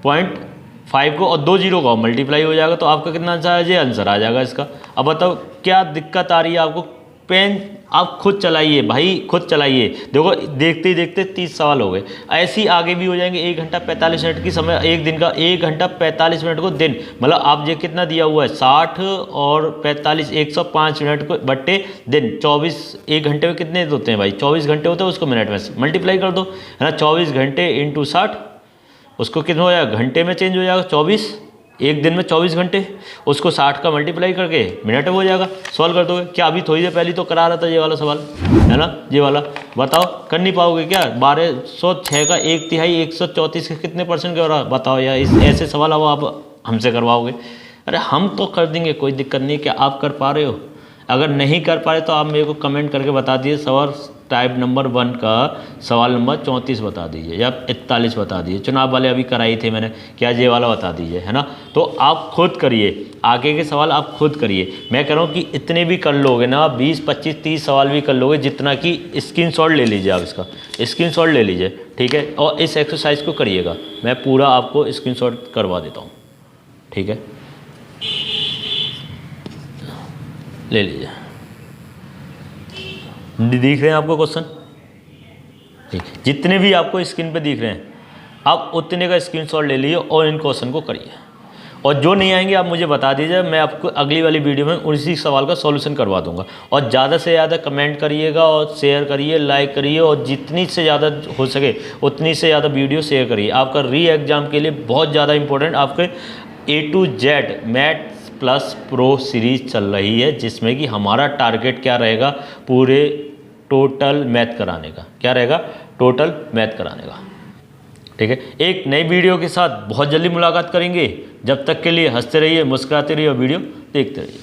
0.5 को और 2 0 का मल्टीप्लाई हो जाएगा, तो आपका कितना आंसर आ जाएगा, आंसर आ जाएगा इसका। अब बताओ क्या दिक्कत आ रही है आपको, पेन आप खुद चलाइए भाई, खुद चलाइए। देखो देखते ही देखते 30 सवाल हो गए, ऐसे ही आगे भी हो जाएंगे। 1 घंटा 45 मिनट की समय, एक दिन का 1 घंटा 45 मिनट को दिन, मतलब आप ये कितना दिया हुआ है 60 और 45 105 मिनट को बट्टे दिन, 24, 1 घंटे में कितने होते हैं भाई, 24 घंटे होते हैं, उसको मिनट में मल्टीप्लाई कर दो, है ना। 24 घंटे इंटू 60, उसको कितना हो जाएगा, घंटे में चेंज हो जाएगा 24, एक दिन में 24 घंटे, उसको 60 का मल्टीप्लाई करके मिनट में हो जाएगा। सॉल्व कर दोगे क्या, अभी थोड़ी देर पहले तो करा रहा था ये वाला सवाल, है ना, ये वाला। बताओ कर नहीं पाओगे क्या, 1206 का 1/3 134 के कितने परसेंट का हो रहा, बताओ यार। इस ऐसे सवाल अब आप हमसे करवाओगे, अरे हम तो कर देंगे, कोई दिक्कत नहीं। क्या आप कर पा रहे हो, अगर नहीं कर पा रहे तो आप मेरे को कमेंट करके बता दिए सवाल टाइप नंबर 1 का सवाल नंबर 34 बता दीजिए या 41 बता दीजिए। चुनाव वाले अभी कराई थे मैंने, क्या ये वाला बता दीजिए, है ना। तो आप खुद करिए, आगे के सवाल आप खुद करिए। मैं कह रहा हूँ कि इतने भी कर लोगे ना, 20, 25, 30 सवाल भी कर लोगे, जितना कि स्क्रीनशॉट ले लीजिए आप, इसका स्क्रीनशॉट ले लीजिए, ठीक है। और इस एक्सरसाइज को करिएगा, मैं पूरा आपको स्क्रीनशॉट करवा देता हूँ, ठीक है। ले लीजिए, दिख रहे हैं आपको क्वेश्चन, ठीक। जितने भी आपको स्क्रीन पे दिख रहे हैं आप उतने का स्क्रीनशॉट ले लीजिए और इन क्वेश्चन को करिए। और जो नहीं आएंगे आप मुझे बता दीजिए, मैं आपको अगली वाली वीडियो में उसी सवाल का सॉल्यूशन करवा दूंगा। और ज़्यादा से ज़्यादा कमेंट करिएगा और शेयर करिए, लाइक करिए, और जितनी से ज़्यादा हो सके उतनी से ज़्यादा वीडियो शेयर करिए। आपका री एग्ज़ाम के लिए बहुत ज़्यादा इंपॉर्टेंट आपके A to Z maths plus pro series चल रही है, जिसमें कि हमारा टारगेट क्या रहेगा, पूरे टोटल मैथ कराने का। क्या रहेगा? टोटल मैथ कराने का, ठीक है। एक नई वीडियो के साथ बहुत जल्दी मुलाकात करेंगे। जब तक के लिए हंसते रहिए, मुस्कुराते रहिए और वीडियो देखते रहिए।